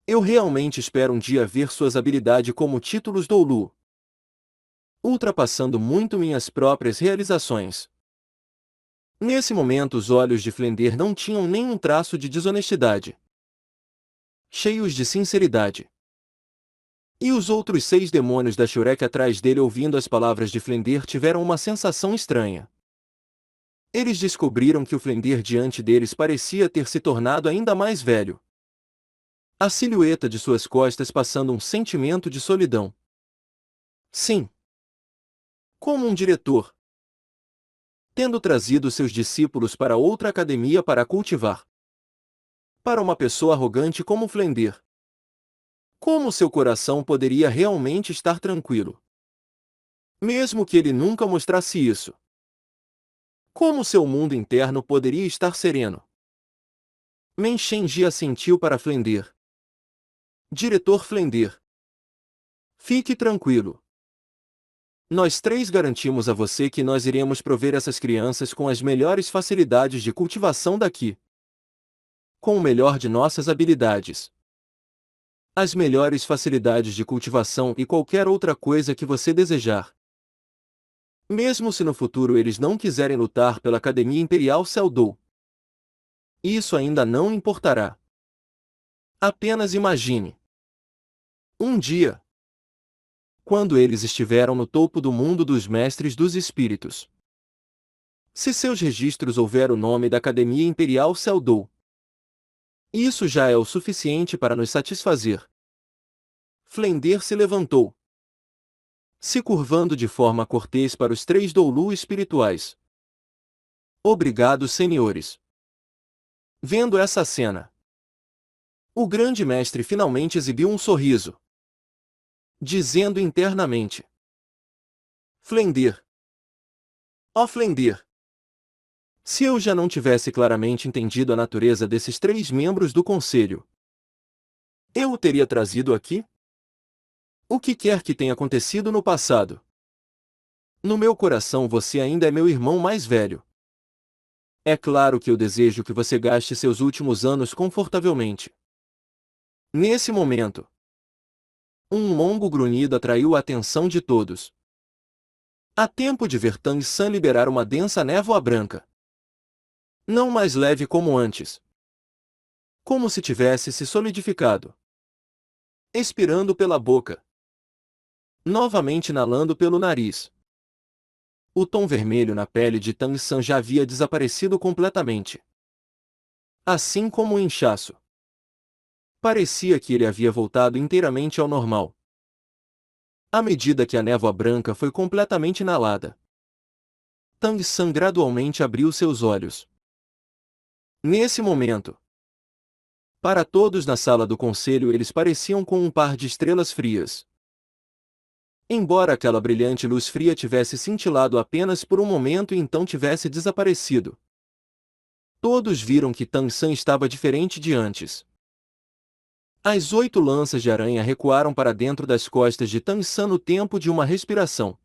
eu realmente espero um dia ver suas habilidades como títulos Doulu, ultrapassando muito minhas próprias realizações. Nesse momento os olhos de Flender não tinham nenhum traço de desonestidade, cheios de sinceridade. E os outros 6 demônios da Shurek atrás dele ouvindo as palavras de Flender tiveram uma sensação estranha. Eles descobriram que o Flender diante deles parecia ter se tornado ainda mais velho. A silhueta de suas costas passando um sentimento de solidão. Sim. Como um diretor, tendo trazido seus discípulos para outra academia para cultivar. Para uma pessoa arrogante como Flender, como seu coração poderia realmente estar tranquilo? Mesmo que ele nunca mostrasse isso. Como seu mundo interno poderia estar sereno? Men Shenji assentiu para Flender. Diretor Flender, fique tranquilo. Nós 3 garantimos a você que nós iremos prover essas crianças com as melhores facilidades de cultivação daqui. Com o melhor de nossas habilidades. As melhores facilidades de cultivação e qualquer outra coisa que você desejar. Mesmo se no futuro eles não quiserem lutar pela Academia Imperial Seldou. Isso ainda não importará. Apenas imagine. Um dia, quando eles estiveram no topo do mundo dos mestres dos espíritos. Se seus registros houver o nome da Academia Imperial Seldou, isso já é o suficiente para nos satisfazer. Flender se levantou, se curvando de forma cortês para os 3 Doulu espirituais. Obrigado, senhores. Vendo essa cena, o grande mestre finalmente exibiu um sorriso, dizendo internamente: Flender. Ó Flender! Se eu já não tivesse claramente entendido a natureza desses 3 membros do conselho, eu o teria trazido aqui? O que quer que tenha acontecido no passado, no meu coração você ainda é meu irmão mais velho. É claro que eu desejo que você gaste seus últimos anos confortavelmente. Nesse momento, um longo grunhido atraiu a atenção de todos. Há tempo de ver Tang San liberar uma densa névoa branca. Não mais leve como antes. Como se tivesse se solidificado. Expirando pela boca. Novamente inalando pelo nariz. O tom vermelho na pele de Tang San já havia desaparecido completamente. Assim como o inchaço. Parecia que ele havia voltado inteiramente ao normal. À medida que a névoa branca foi completamente inalada, Tang San gradualmente abriu seus olhos. Nesse momento, para todos na sala do conselho eles pareciam com um par de estrelas frias. Embora aquela brilhante luz fria tivesse cintilado apenas por um momento e então tivesse desaparecido, todos viram que Tang San estava diferente de antes. As 8 lanças de aranha recuaram para dentro das costas de Tang San no tempo de uma respiração.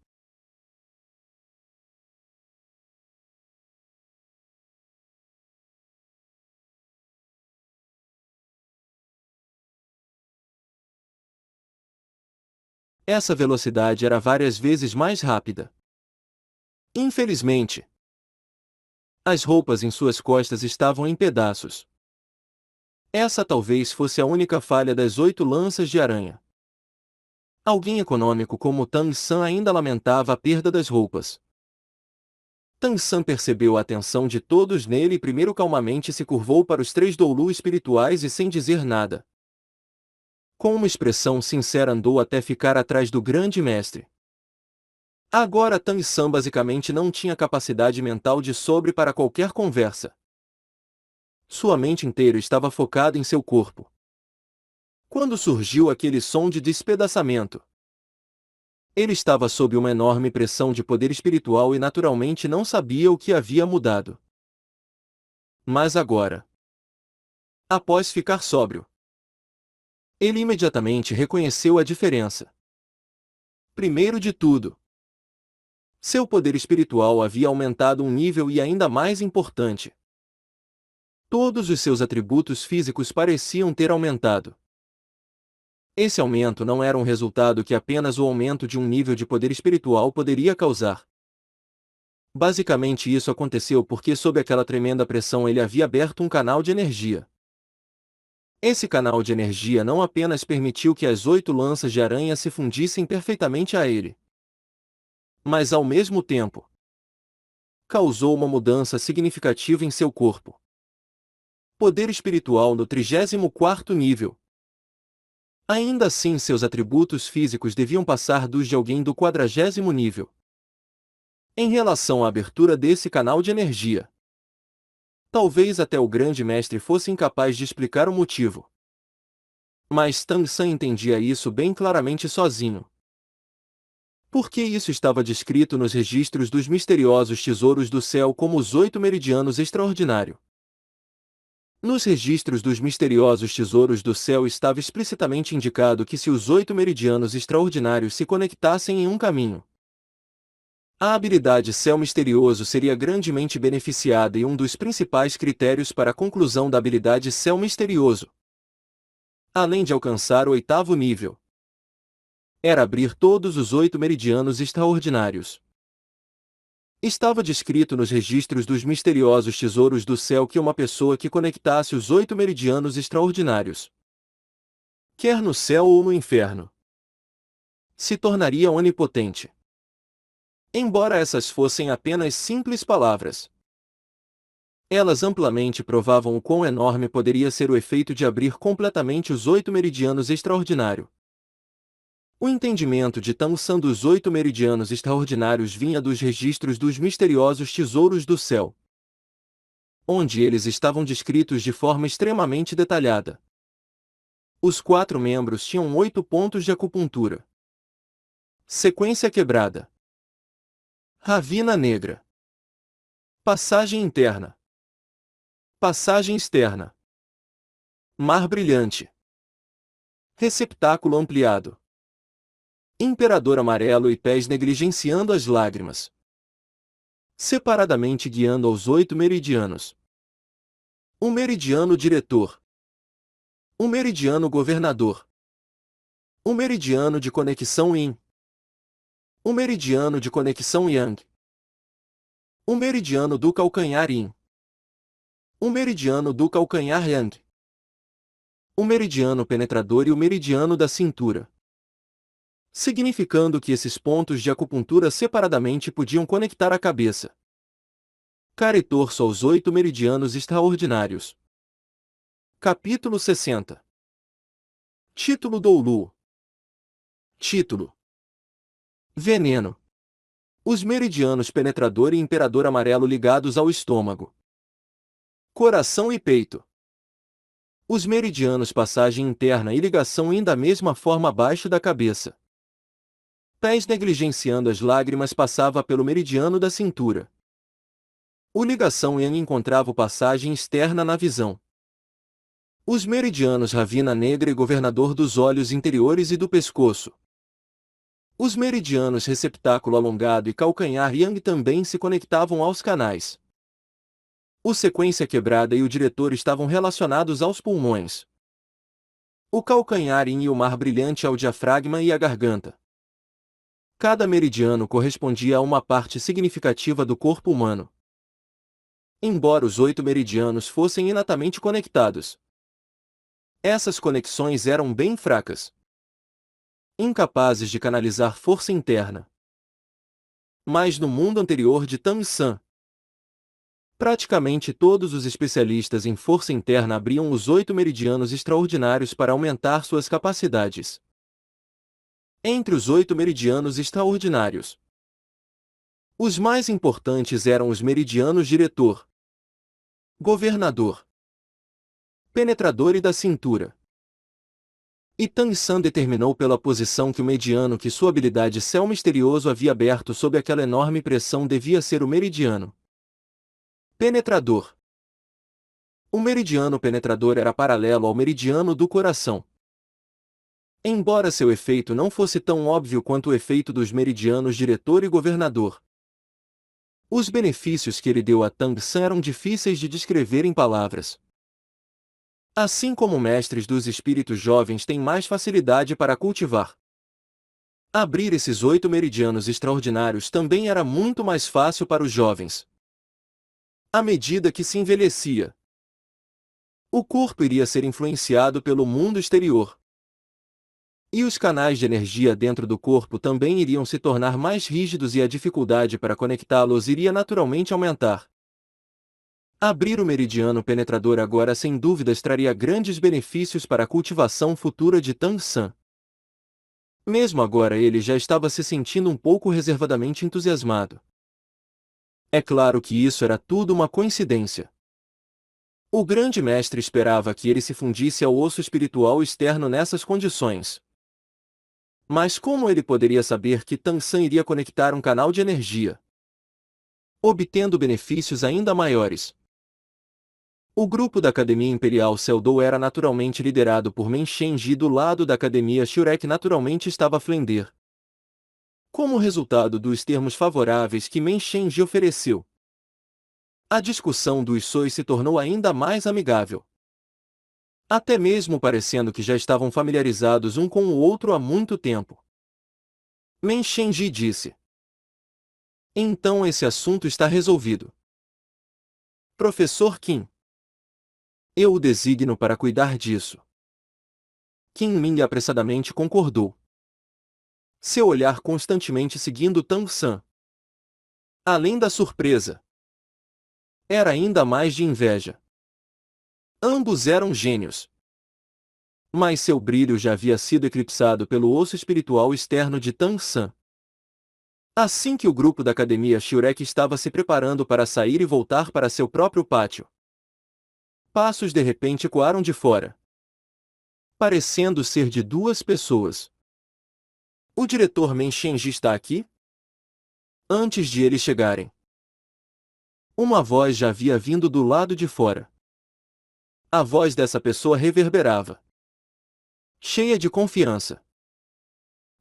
Essa velocidade era várias vezes mais rápida. Infelizmente, as roupas em suas costas estavam em pedaços. Essa talvez fosse a única falha das 8 lanças de aranha. Alguém econômico como Tang San ainda lamentava a perda das roupas. Tang San percebeu a atenção de todos nele e primeiro calmamente se curvou para os 3 Doulu espirituais e sem dizer nada. Com uma expressão sincera andou até ficar atrás do grande mestre. Agora Tang San basicamente não tinha capacidade mental de sobre para qualquer conversa. Sua mente inteira estava focada em seu corpo. Quando surgiu aquele som de despedaçamento, ele estava sob uma enorme pressão de poder espiritual e naturalmente não sabia o que havia mudado. Mas agora, após ficar sóbrio, ele imediatamente reconheceu a diferença. Primeiro de tudo, seu poder espiritual havia aumentado um nível e ainda mais importante. Todos os seus atributos físicos pareciam ter aumentado. Esse aumento não era um resultado que apenas o aumento de um nível de poder espiritual poderia causar. Basicamente isso aconteceu porque sob aquela tremenda pressão ele havia aberto um canal de energia. Esse canal de energia não apenas permitiu que as 8 lanças de aranha se fundissem perfeitamente a ele, mas ao mesmo tempo, causou uma mudança significativa em seu corpo. Poder espiritual no 34º nível. Ainda assim seus atributos físicos deviam passar dos de alguém do 40º nível. Em relação à abertura desse canal de energia, talvez até o grande mestre fosse incapaz de explicar o motivo. Mas Tang San entendia isso bem claramente sozinho. Porque isso estava descrito nos registros dos misteriosos tesouros do céu como os 8 meridianos extraordinários. Nos registros dos misteriosos tesouros do céu estava explicitamente indicado que se os 8 meridianos extraordinários se conectassem em um caminho, a habilidade céu misterioso seria grandemente beneficiada e um dos principais critérios para a conclusão da habilidade céu misterioso, além de alcançar o 8º nível, era abrir todos os 8 meridianos extraordinários. Estava descrito nos registros dos misteriosos tesouros do céu que uma pessoa que conectasse os 8 meridianos extraordinários, quer no céu ou no inferno, se tornaria onipotente. Embora essas fossem apenas simples palavras, elas amplamente provavam o quão enorme poderia ser o efeito de abrir completamente os 8 meridianos extraordinários. O entendimento de Tang San dos 8 meridianos extraordinários vinha dos registros dos misteriosos tesouros do céu, onde eles estavam descritos de forma extremamente detalhada. Os 4 membros tinham 8 pontos de acupuntura. Sequência quebrada. Ravina negra. Passagem interna. Passagem externa. Mar brilhante. Receptáculo ampliado. Imperador amarelo e pés negligenciando as lágrimas. Separadamente guiando aos 8 meridianos. Um meridiano diretor. Um meridiano governador. Um meridiano de conexão yin. O meridiano de conexão Yang. O meridiano do calcanhar Yin. O meridiano do calcanhar Yang. O meridiano penetrador e o meridiano da cintura. Significando que esses pontos de acupuntura separadamente podiam conectar a cabeça, cara e torso aos 8 meridianos extraordinários. Capítulo 60. Título Doulu. Título: Veneno. Os meridianos penetrador e imperador amarelo ligados ao estômago, coração e peito. Os meridianos passagem interna e ligação Yin da mesma forma abaixo da cabeça. Pés negligenciando as lágrimas passava pelo meridiano da cintura. O ligação Yang encontrava passagem externa na visão. Os meridianos Ravina Negra e governador dos olhos interiores e do pescoço. Os meridianos receptáculo alongado e calcanhar Yang também se conectavam aos canais. O sequência quebrada e o diretor estavam relacionados aos pulmões. O calcanhar Yin e o mar brilhante ao diafragma e à garganta. Cada meridiano correspondia a uma parte significativa do corpo humano. Embora os 8 meridianos fossem inatamente conectados, essas conexões eram bem fracas, incapazes de canalizar força interna. Mas no mundo anterior de Tang San, praticamente todos os especialistas em força interna abriam os 8 meridianos extraordinários para aumentar suas capacidades. Entre os 8 meridianos extraordinários, os mais importantes eram os meridianos diretor, governador, penetrador e da cintura. E Tang San determinou pela posição que o mediano que sua habilidade céu misterioso havia aberto sob aquela enorme pressão devia ser o meridiano penetrador. O meridiano penetrador era paralelo ao meridiano do coração. Embora seu efeito não fosse tão óbvio quanto o efeito dos meridianos diretor e governador, os benefícios que ele deu a Tang San eram difíceis de descrever em palavras. Assim como mestres dos espíritos jovens têm mais facilidade para cultivar, abrir esses 8 meridianos extraordinários também era muito mais fácil para os jovens. À medida que se envelhecia, o corpo iria ser influenciado pelo mundo exterior. E os canais de energia dentro do corpo também iriam se tornar mais rígidos e a dificuldade para conectá-los iria naturalmente aumentar. Abrir o meridiano penetrador agora sem dúvidas traria grandes benefícios para a cultivação futura de Tang San. Mesmo agora ele já estava se sentindo um pouco reservadamente entusiasmado. É claro que isso era tudo uma coincidência. O grande mestre esperava que ele se fundisse ao osso espiritual externo nessas condições. Mas como ele poderia saber que Tang San iria conectar um canal de energia, obtendo benefícios ainda maiores? O grupo da Academia Imperial Seldou era naturalmente liderado por Men Shenji do lado da Academia Shurek naturalmente estava a flender. Como resultado dos termos favoráveis que Men Shenji ofereceu, a discussão dos Sois se tornou ainda mais amigável. Até mesmo parecendo que já estavam familiarizados um com o outro há muito tempo. Men Shenji disse: então esse assunto está resolvido. Professor Qin, eu o designo para cuidar disso. Qin Ming apressadamente concordou, seu olhar constantemente seguindo Tang San. Além da surpresa, era ainda mais de inveja. Ambos eram gênios. Mas seu brilho já havia sido eclipsado pelo osso espiritual externo de Tang San. Assim que o grupo da Academia Shurek estava se preparando para sair e voltar para seu próprio pátio, passos de repente ecoaram de fora, parecendo ser de 2 pessoas. O diretor Men Shenji está aqui? Antes de eles chegarem, uma voz já havia vindo do lado de fora. A voz dessa pessoa reverberava, cheia de confiança.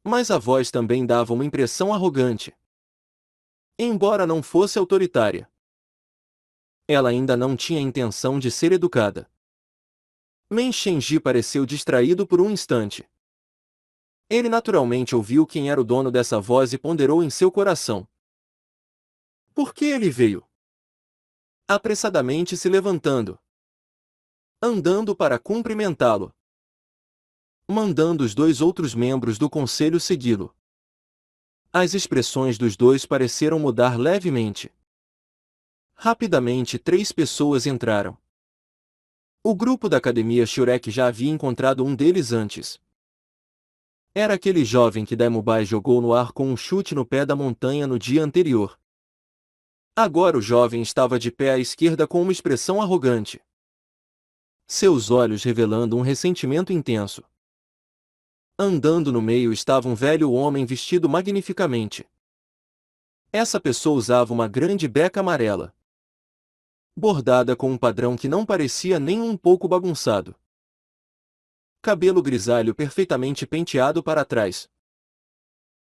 Mas a voz também dava uma impressão arrogante. Embora não fosse autoritária, ela ainda não tinha intenção de ser educada. Men Shenji pareceu distraído por um instante. Ele naturalmente ouviu quem era o dono dessa voz e ponderou em seu coração. Por que ele veio? Apressadamente se levantando, andando para cumprimentá-lo, mandando os dois outros membros do conselho segui-lo. As expressões dos dois pareceram mudar levemente. Rapidamente 3 pessoas entraram. O grupo da academia Shurek já havia encontrado um deles antes. Era aquele jovem que Daimubai jogou no ar com um chute no pé da montanha no dia anterior. Agora o jovem estava de pé à esquerda com uma expressão arrogante. Seus olhos revelando um ressentimento intenso. Andando no meio estava um velho homem vestido magnificamente. Essa pessoa usava uma grande beca amarela, bordada com um padrão que não parecia nem um pouco bagunçado. Cabelo grisalho perfeitamente penteado para trás.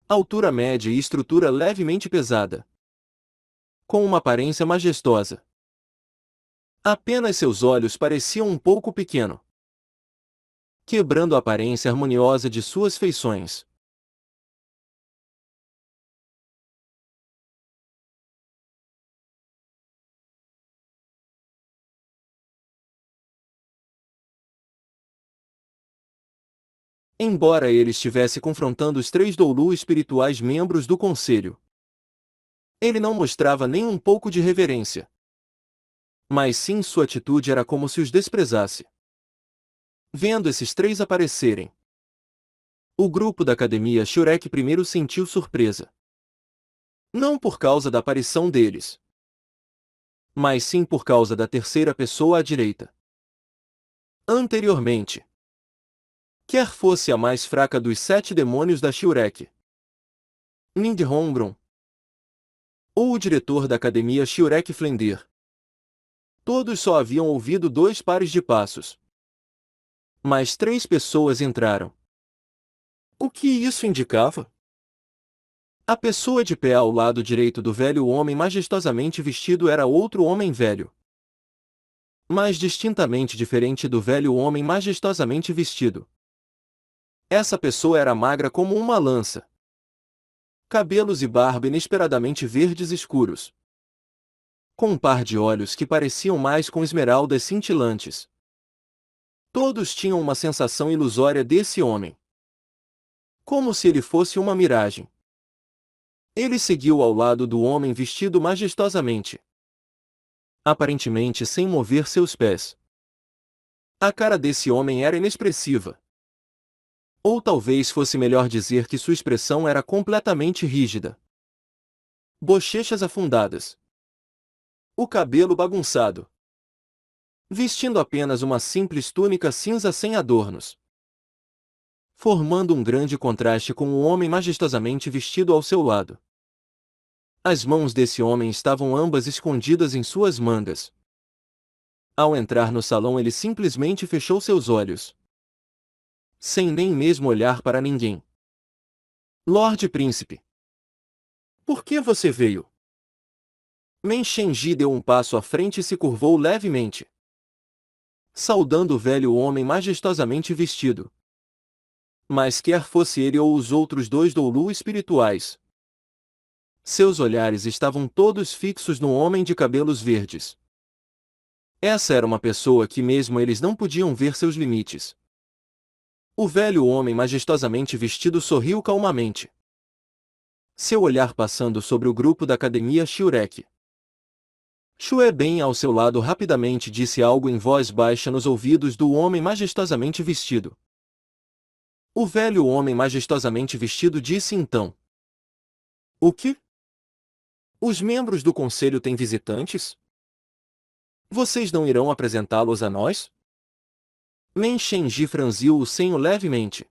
Altura média e estrutura levemente pesada. Com uma aparência majestosa. Apenas seus olhos pareciam um pouco pequenos, quebrando a aparência harmoniosa de suas feições. Embora ele estivesse confrontando os 3 Doulu espirituais membros do conselho, ele não mostrava nem um pouco de reverência. Mas sim sua atitude era como se os desprezasse. Vendo esses 3 aparecerem, o grupo da academia Shurek primeiro sentiu surpresa. Não por causa da aparição deles, mas sim por causa da terceira pessoa à direita. Anteriormente, quer fosse a mais fraca dos 7 demônios da Shurek, Nindhongbron, ou o diretor da academia Shurek Flender, todos só haviam ouvido 2 pares de passos. Mas 3 pessoas entraram. O que isso indicava? A pessoa de pé ao lado direito do velho homem majestosamente vestido era outro homem velho, mas distintamente diferente do velho homem majestosamente vestido. Essa pessoa era magra como uma lança. Cabelos e barba inesperadamente verdes escuros. Com um par de olhos que pareciam mais com esmeraldas cintilantes. Todos tinham uma sensação ilusória desse homem. Como se ele fosse uma miragem. Ele seguiu ao lado do homem vestido majestosamente, aparentemente sem mover seus pés. A cara desse homem era inexpressiva. Ou talvez fosse melhor dizer que sua expressão era completamente rígida. Bochechas afundadas. O cabelo bagunçado. Vestindo apenas uma simples túnica cinza sem adornos, formando um grande contraste com o homem majestosamente vestido ao seu lado. As mãos desse homem estavam ambas escondidas em suas mangas. Ao entrar no salão ele simplesmente fechou seus olhos, sem nem mesmo olhar para ninguém. Lorde Príncipe. Por que você veio? Men Shenji deu um passo à frente e se curvou levemente, saudando o velho homem majestosamente vestido. Mas quer fosse ele ou os outros 2 Doulu espirituais, seus olhares estavam todos fixos no homem de cabelos verdes. Essa era uma pessoa que mesmo eles não podiam ver seus limites. O velho homem majestosamente vestido sorriu calmamente, seu olhar passando sobre o grupo da academia Shurek. Shue bem ao seu lado rapidamente disse algo em voz baixa nos ouvidos do homem majestosamente vestido. O velho homem majestosamente vestido disse então: O que? Os membros do conselho têm visitantes? Vocês não irão apresentá-los a nós? Men Shenji franziu o senho levemente.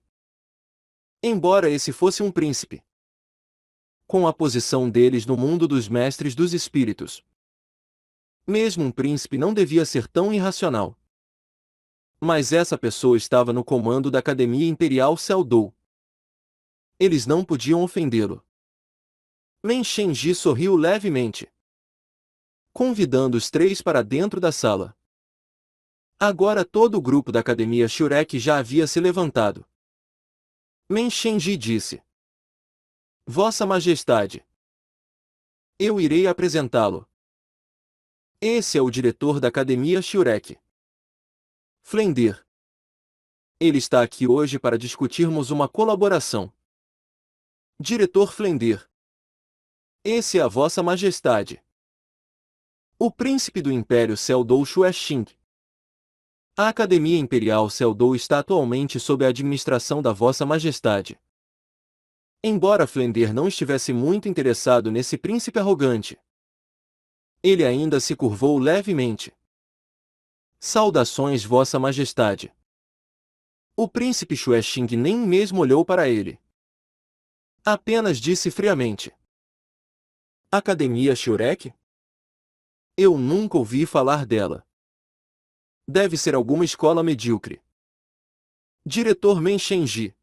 Embora esse fosse um príncipe, com a posição deles no mundo dos mestres dos espíritos, mesmo um príncipe não devia ser tão irracional. Mas essa pessoa estava no comando da Academia Imperial Seldou. Eles não podiam ofendê-lo. Men Shenji sorriu levemente, convidando os 3 para dentro da sala. Agora todo o grupo da Academia Shurek já havia se levantado. Menshenji disse. Vossa Majestade. Eu irei apresentá-lo. Esse é o diretor da Academia Shurek. Flender. Ele está aqui hoje para discutirmos uma colaboração. Diretor Flender. Esse é a Vossa Majestade. O príncipe do Império Seldou Xuexing. A Academia Imperial Seldou está atualmente sob a administração da Vossa Majestade. Embora Flender não estivesse muito interessado nesse príncipe arrogante, ele ainda se curvou levemente. Saudações, Vossa Majestade. O príncipe Xuexing nem mesmo olhou para ele. Apenas disse friamente. Academia Shurek? Eu nunca ouvi falar dela. Deve ser alguma escola medíocre. Diretor Menshenji.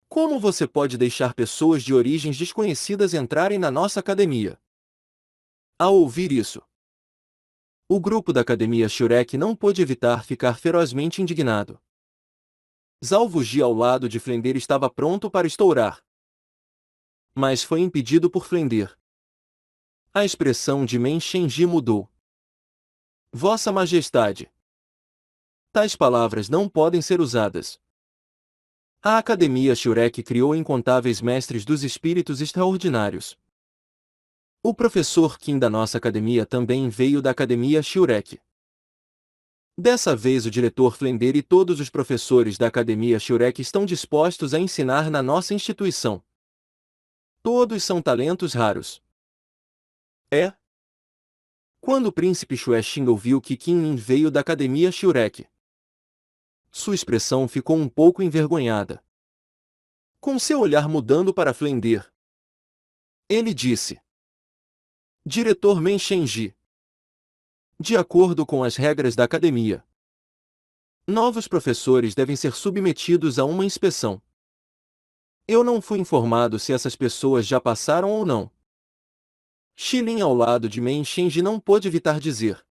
Como você pode deixar pessoas de origens desconhecidas entrarem na nossa academia? Ao ouvir isso, o grupo da Academia Shurek não pôde evitar ficar ferozmente indignado. Zhao Wuji ao lado de Flender estava pronto para estourar. Mas foi impedido por Flender. A expressão de Menshenji mudou. Vossa Majestade. Tais palavras não podem ser usadas. A Academia Shurek criou incontáveis mestres dos espíritos extraordinários. O professor Qin da nossa academia também veio da Academia Shurek. Dessa vez o diretor Flender e todos os professores da Academia Shurek estão dispostos a ensinar na nossa instituição. Todos são talentos raros. É? Quando o príncipe Xuexing ouviu que Qin Yin veio da Academia Shurek, sua expressão ficou um pouco envergonhada. Com seu olhar mudando para Flender, ele disse: Diretor Menshenji. De acordo com as regras da academia, novos professores devem ser submetidos a uma inspeção. Eu não fui informado se essas pessoas já passaram ou não. Shilin ao lado de Menshenji não pôde evitar dizer.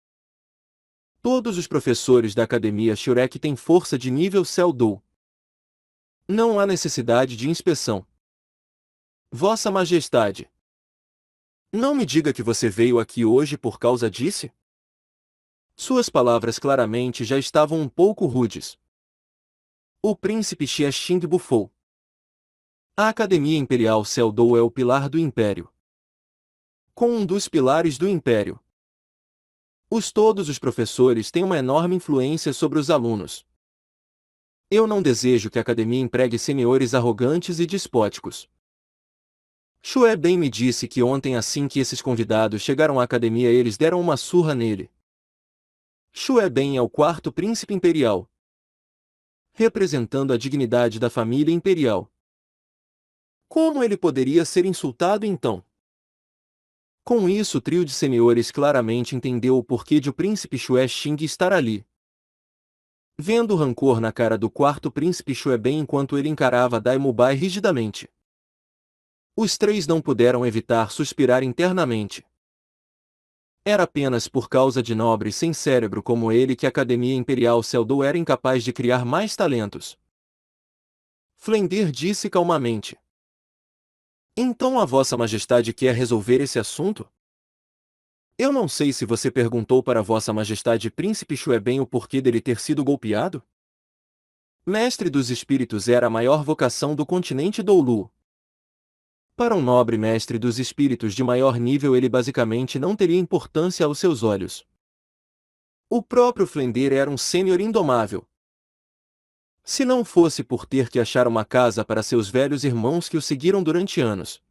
Todos os professores da Academia Shurek têm força de nível Seldou. Não há necessidade de inspeção. Vossa Majestade. Não me diga que você veio aqui hoje por causa disso? Suas palavras claramente já estavam um pouco rudes. O príncipe Xuexing bufou. A Academia Imperial Seldou é o pilar do Império. Com um dos pilares do Império, todos os professores têm uma enorme influência sobre os alunos. Eu não desejo que a academia empregue senhores arrogantes e despóticos. Xue bem me disse que ontem assim que esses convidados chegaram à academia eles deram uma surra nele. Xue bem é o quarto príncipe imperial, representando a dignidade da família imperial. Como ele poderia ser insultado então? Com isso o trio de senhores claramente entendeu o porquê de o príncipe Xuexing estar ali. Vendo o rancor na cara do quarto príncipe Xueben enquanto ele encarava Dai Mubai rigidamente, os três não puderam evitar suspirar internamente. Era apenas por causa de nobre sem cérebro como ele que a Academia Imperial Seldou era incapaz de criar mais talentos. Flender disse calmamente. Então a Vossa Majestade quer resolver esse assunto? Eu não sei se você perguntou para Vossa Majestade Príncipe Xueben o porquê dele ter sido golpeado? Mestre dos Espíritos era a maior vocação do continente Doulu. Para um nobre mestre dos espíritos de maior nível ele basicamente não teria importância aos seus olhos. O próprio Flender era um sênior indomável. Se não fosse por ter que achar uma casa para seus velhos irmãos que o seguiram durante anos,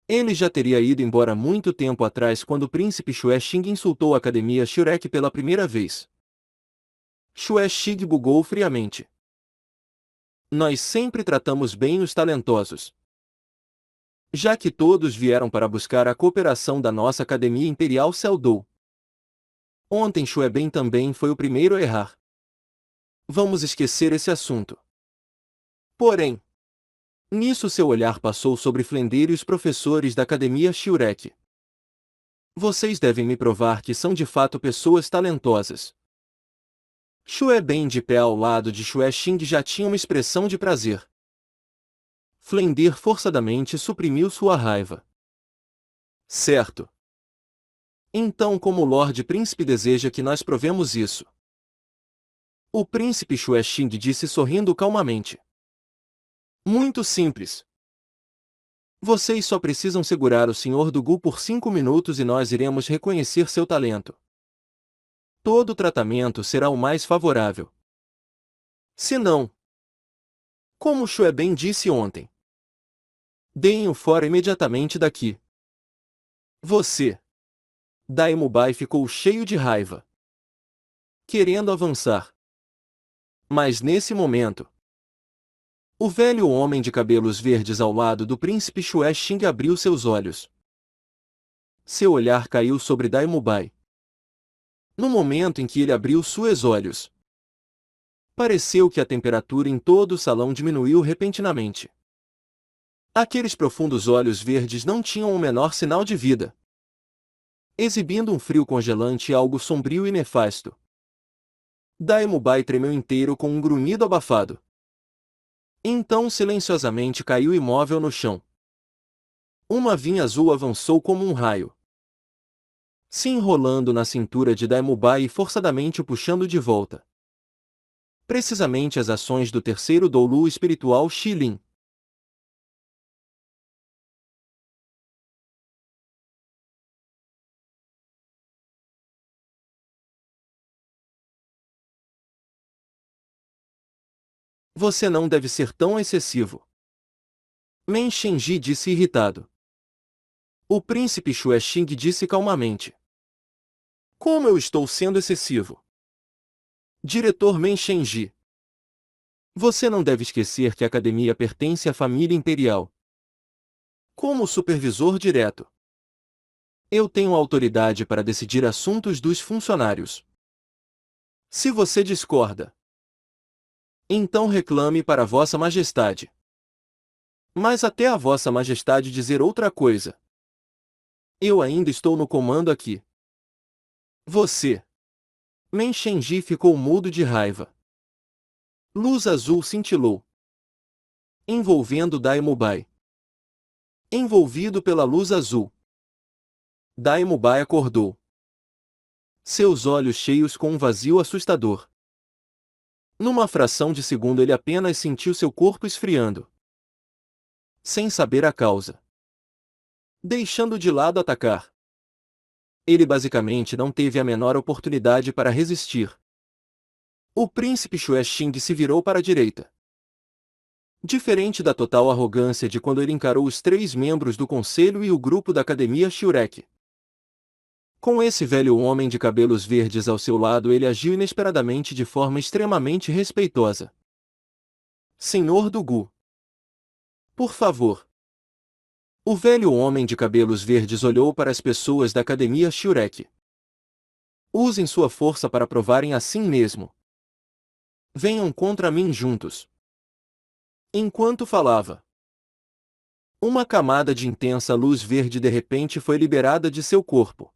ele já teria ido embora muito tempo atrás quando o príncipe Xuexing insultou a Academia Shurek pela primeira vez. Xuexing bugou friamente. Nós sempre tratamos bem os talentosos. Já que todos vieram para buscar a cooperação da nossa Academia Imperial Seldou. Ontem Xueben também foi o primeiro a errar. Vamos esquecer esse assunto. Porém, nisso seu olhar passou sobre Flender e os professores da Academia Shurek. Vocês devem me provar que são de fato pessoas talentosas. Xue Ben de pé ao lado de Xue Xing já tinha uma expressão de prazer. Flender forçadamente suprimiu sua raiva. Certo. Então como o Lorde Príncipe deseja que nós provemos isso? O príncipe Xue Xing disse sorrindo calmamente. Muito simples. Vocês só precisam segurar o Senhor do Gu por 5 minutos e nós iremos reconhecer seu talento. Todo o tratamento será o mais favorável. Se não, como Xue Ben disse ontem, deem-o fora imediatamente daqui. Você. Dai Mubai ficou cheio de raiva, querendo avançar. Mas nesse momento, o velho homem de cabelos verdes ao lado do príncipe Xue Xing abriu seus olhos. Seu olhar caiu sobre Dai Mubai. No momento em que ele abriu seus olhos, pareceu que a temperatura em todo o salão diminuiu repentinamente. Aqueles profundos olhos verdes não tinham o menor sinal de vida, exibindo um frio congelante e algo sombrio e nefasto. Dai Mubai tremeu inteiro com um grunhido abafado. Então silenciosamente caiu imóvel no chão. Uma vinha azul avançou como um raio, se enrolando na cintura de Dai Mubai e forçadamente o puxando de volta. Precisamente as ações do terceiro Doulu espiritual Xilin. Você não deve ser tão excessivo. Men Shenji disse irritado. O príncipe Xue Xing disse calmamente. Como eu estou sendo excessivo? Diretor Men Shenji. Você não deve esquecer que a academia pertence à família imperial. Como supervisor direto, eu tenho autoridade para decidir assuntos dos funcionários. Se você discorda, então reclame para Vossa Majestade. Mas até a Vossa Majestade dizer outra coisa, eu ainda estou no comando aqui. Você. Men Shenji ficou mudo de raiva. Luz azul cintilou, envolvendo Dai Mubai. Envolvido pela luz azul, Dai Mubai acordou. Seus olhos cheios com um vazio assustador. Numa fração de segundo ele apenas sentiu seu corpo esfriando, sem saber a causa. Deixando de lado atacar. Ele basicamente não teve a menor oportunidade para resistir. O príncipe Xue Xing se virou para a direita. Diferente da total arrogância de quando ele encarou os 3 membros do conselho e o grupo da academia Shurek. Com esse velho homem de cabelos verdes ao seu lado ele agiu inesperadamente de forma extremamente respeitosa. Senhor do Gu. Por favor. O velho homem de cabelos verdes olhou para as pessoas da academia Shurek. Usem sua força para provarem a si mesmo. Venham contra mim juntos. Enquanto falava, uma camada de intensa luz verde de repente foi liberada de seu corpo.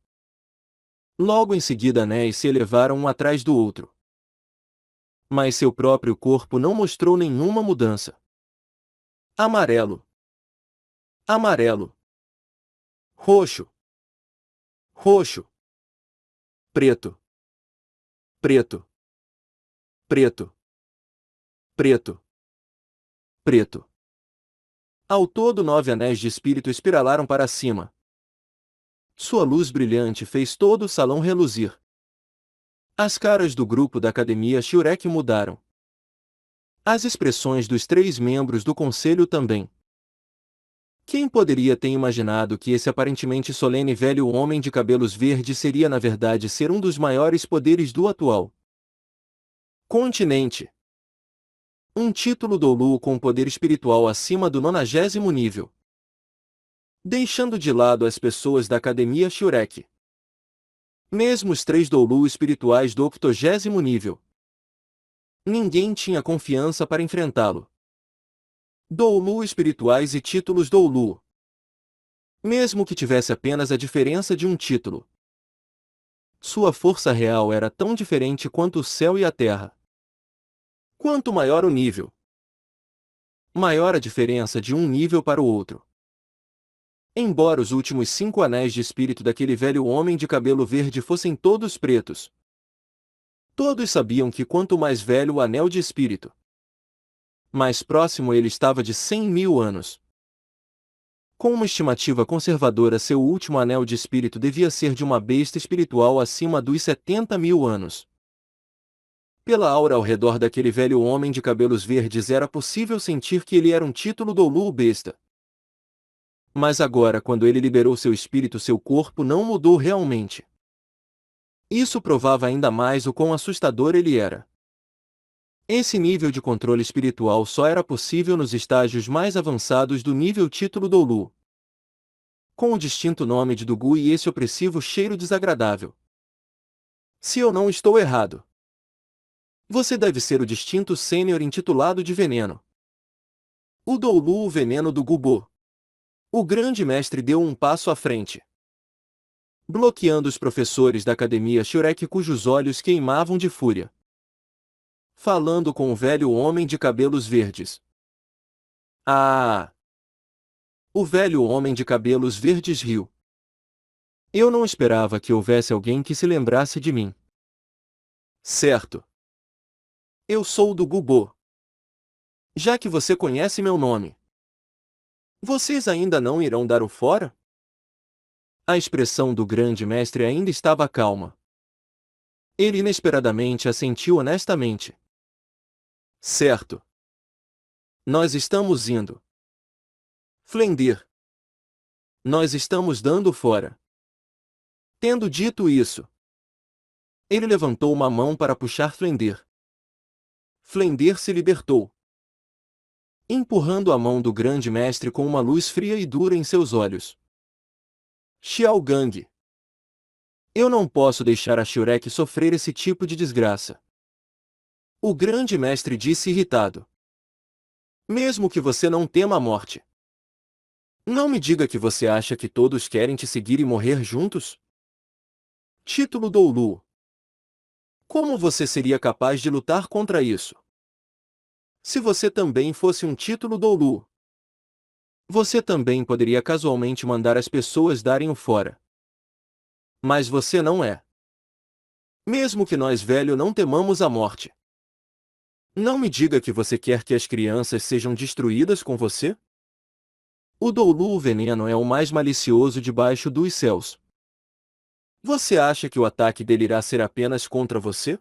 Logo em seguida anéis se elevaram um atrás do outro. Mas seu próprio corpo não mostrou nenhuma mudança. Amarelo. Amarelo. Roxo. Roxo. Preto. Preto. Preto. Preto. Preto. Ao todo 9 anéis de espírito espiralaram para cima. Sua luz brilhante fez todo o salão reluzir. As caras do grupo da academia Shurek mudaram. As expressões dos 3 membros do conselho também. Quem poderia ter imaginado que esse aparentemente solene velho homem de cabelos verdes seria na verdade ser um dos maiores poderes do atual continente? Um título Doulu com poder espiritual acima do 90º nível. Deixando de lado as pessoas da academia Shurek. Mesmo os 3 Doulu espirituais do 80º nível. Ninguém tinha confiança para enfrentá-lo. Doulu espirituais e títulos Doulu. Mesmo que tivesse apenas a diferença de um título. Sua força real era tão diferente quanto o céu e a terra. Quanto maior o nível, maior a diferença de um nível para o outro. Embora os últimos 5 anéis de espírito daquele velho homem de cabelo verde fossem todos pretos, todos sabiam que quanto mais velho o anel de espírito, mais próximo ele estava de 100.000 anos. Com uma estimativa conservadora, seu último anel de espírito devia ser de uma besta espiritual acima dos 70.000 anos. Pela aura ao redor daquele velho homem de cabelos verdes era possível sentir que ele era um título Doulu besta. Mas agora, quando ele liberou seu espírito, seu corpo não mudou realmente. Isso provava ainda mais o quão assustador ele era. Esse nível de controle espiritual só era possível nos estágios mais avançados do nível título Doulu. Com o distinto nome de Dugu e esse opressivo cheiro desagradável. Se eu não estou errado, você deve ser o distinto sênior intitulado de Veneno. O Doulu, o veneno do Gubo. O grande mestre deu um passo à frente, bloqueando os professores da academia Shurek cujos olhos queimavam de fúria. Falando com o velho homem de cabelos verdes. Ah! O velho homem de cabelos verdes riu. Eu não esperava que houvesse alguém que se lembrasse de mim. Certo. Eu sou do Gubo. Já que você conhece meu nome, vocês ainda não irão dar o fora? A expressão do grande mestre ainda estava calma. Ele inesperadamente assentiu honestamente. Certo. Nós estamos indo. Flendir. Nós estamos dando fora. Tendo dito isso, ele levantou uma mão para puxar Flendir. Flendir se libertou, empurrando a mão do grande mestre com uma luz fria e dura em seus olhos. Xiao Gang. Eu não posso deixar a Shurek sofrer esse tipo de desgraça. O grande mestre disse irritado. Mesmo que você não tema a morte. Não me diga que você acha que todos querem te seguir e morrer juntos? Título Doulu. Como você seria capaz de lutar contra isso? Se você também fosse um título Doulu, você também poderia casualmente mandar as pessoas darem o fora. Mas você não é. Mesmo que nós velho não temamos a morte. Não me diga que você quer que as crianças sejam destruídas com você? O Doulu, o veneno, é o mais malicioso debaixo dos céus. Você acha que o ataque dele irá ser apenas contra você?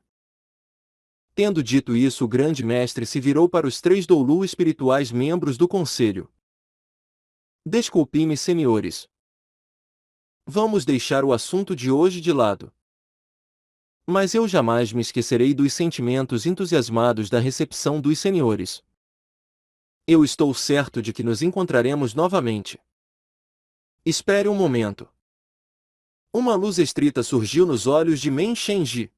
Tendo dito isso, o grande mestre se virou para os 3 Doulu espirituais membros do conselho. Desculpe-me, senhores. Vamos deixar o assunto de hoje de lado. Mas eu jamais me esquecerei dos sentimentos entusiasmados da recepção dos senhores. Eu estou certo de que nos encontraremos novamente. Espere um momento. Uma luz estrita surgiu nos olhos de Men Shenji.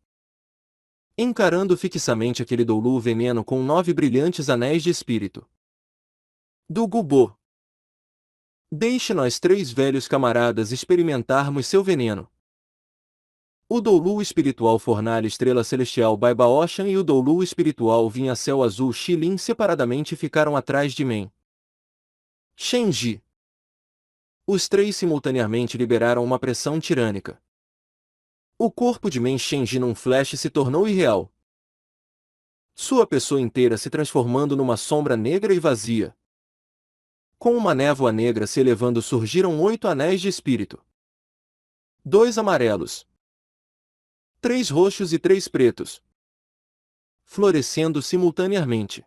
Encarando fixamente aquele Doulu veneno com 9 brilhantes anéis de espírito. Do Gubo. Deixe nós 3 velhos camaradas experimentarmos seu veneno. O Doulu espiritual Fornalha Estrela Celestial Baiba Ocean e o Doulu espiritual Vinha Céu Azul Xilin separadamente ficaram atrás de Men Shenji. Os 3 simultaneamente liberaram uma pressão tirânica. O corpo de Men Shenji num flash se tornou irreal. Sua pessoa inteira se transformando numa sombra negra e vazia. Com uma névoa negra se elevando surgiram 8 anéis de espírito. 2 amarelos, 3 roxos e 3 pretos, florescendo simultaneamente.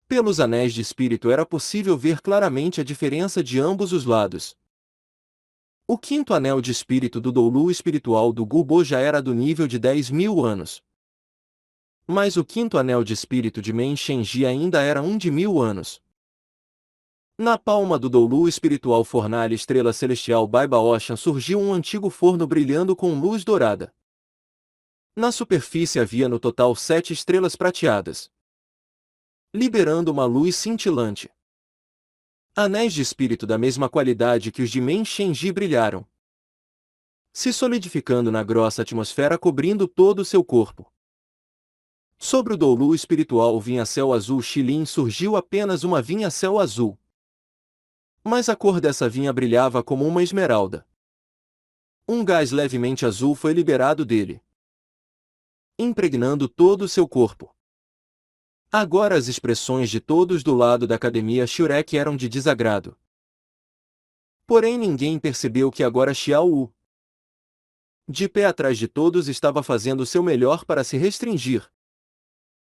Pelos anéis de espírito era possível ver claramente a diferença de ambos os lados. O 5º anel de espírito do Doulu espiritual do Gubo já era do nível de 10.000 anos. Mas o 5º anel de espírito de Men Shenji ainda era um de 1.000 anos. Na palma do Doulu espiritual Fornalha Estrela Celestial Baiba Ocean surgiu um antigo forno brilhando com luz dourada. Na superfície havia no total 7 estrelas prateadas, liberando uma luz cintilante. Anéis de espírito da mesma qualidade que os de Men Shenji brilharam. se solidificando na grossa atmosfera cobrindo todo o seu corpo. Sobre o doulu espiritual vinha-céu azul Xilin surgiu apenas uma vinha-céu azul. Mas a cor dessa vinha brilhava como uma esmeralda. Um gás levemente azul foi liberado dele, impregnando todo o seu corpo. Agora as expressões de todos do lado da academia Shurek eram de desagrado. Porém ninguém percebeu que agora Xiao Wu, de pé atrás de todos, estava fazendo o seu melhor para se restringir.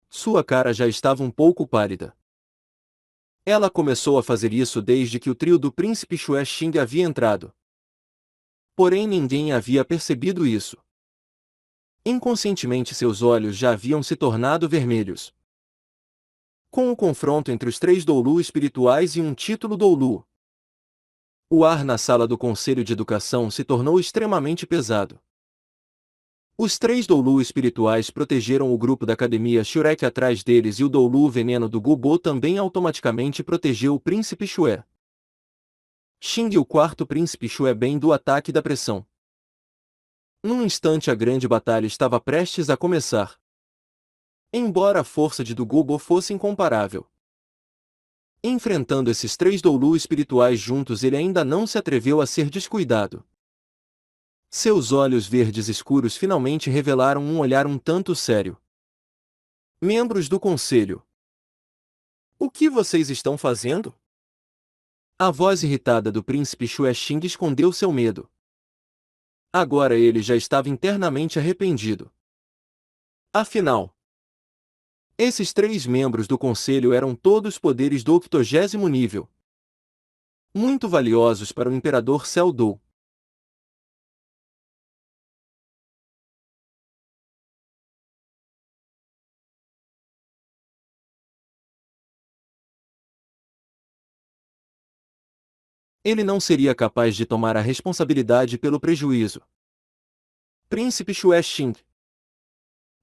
Sua cara já estava um pouco pálida. Ela começou a fazer isso desde que o trio do príncipe Xue Xing havia entrado. Porém ninguém havia percebido isso. Inconscientemente seus olhos já haviam se tornado vermelhos. Com o confronto entre os 3 doulu espirituais e um título doulu, o ar na sala do Conselho de Educação se tornou extremamente pesado. Os 3 doulu espirituais protegeram o grupo da academia Shurek atrás deles e o doulu veneno do Gubo também automaticamente protegeu o príncipe Xue Xing e o 4º príncipe Xue bem do ataque da pressão. Num instante a grande batalha estava prestes a começar. Embora a força de do Gubo fosse incomparável, enfrentando esses 3 doulu espirituais juntos, ele ainda não se atreveu a ser descuidado. Seus olhos verdes escuros finalmente revelaram um olhar um tanto sério. Membros do conselho. O que vocês estão fazendo? A voz irritada do príncipe Xue Xing escondeu seu medo. Agora ele já estava internamente arrependido. Afinal, esses 3 membros do conselho eram todos poderes do 80º nível, muito valiosos para o imperador Seldou. Ele não seria capaz de tomar a responsabilidade pelo prejuízo. Príncipe Xue Xing,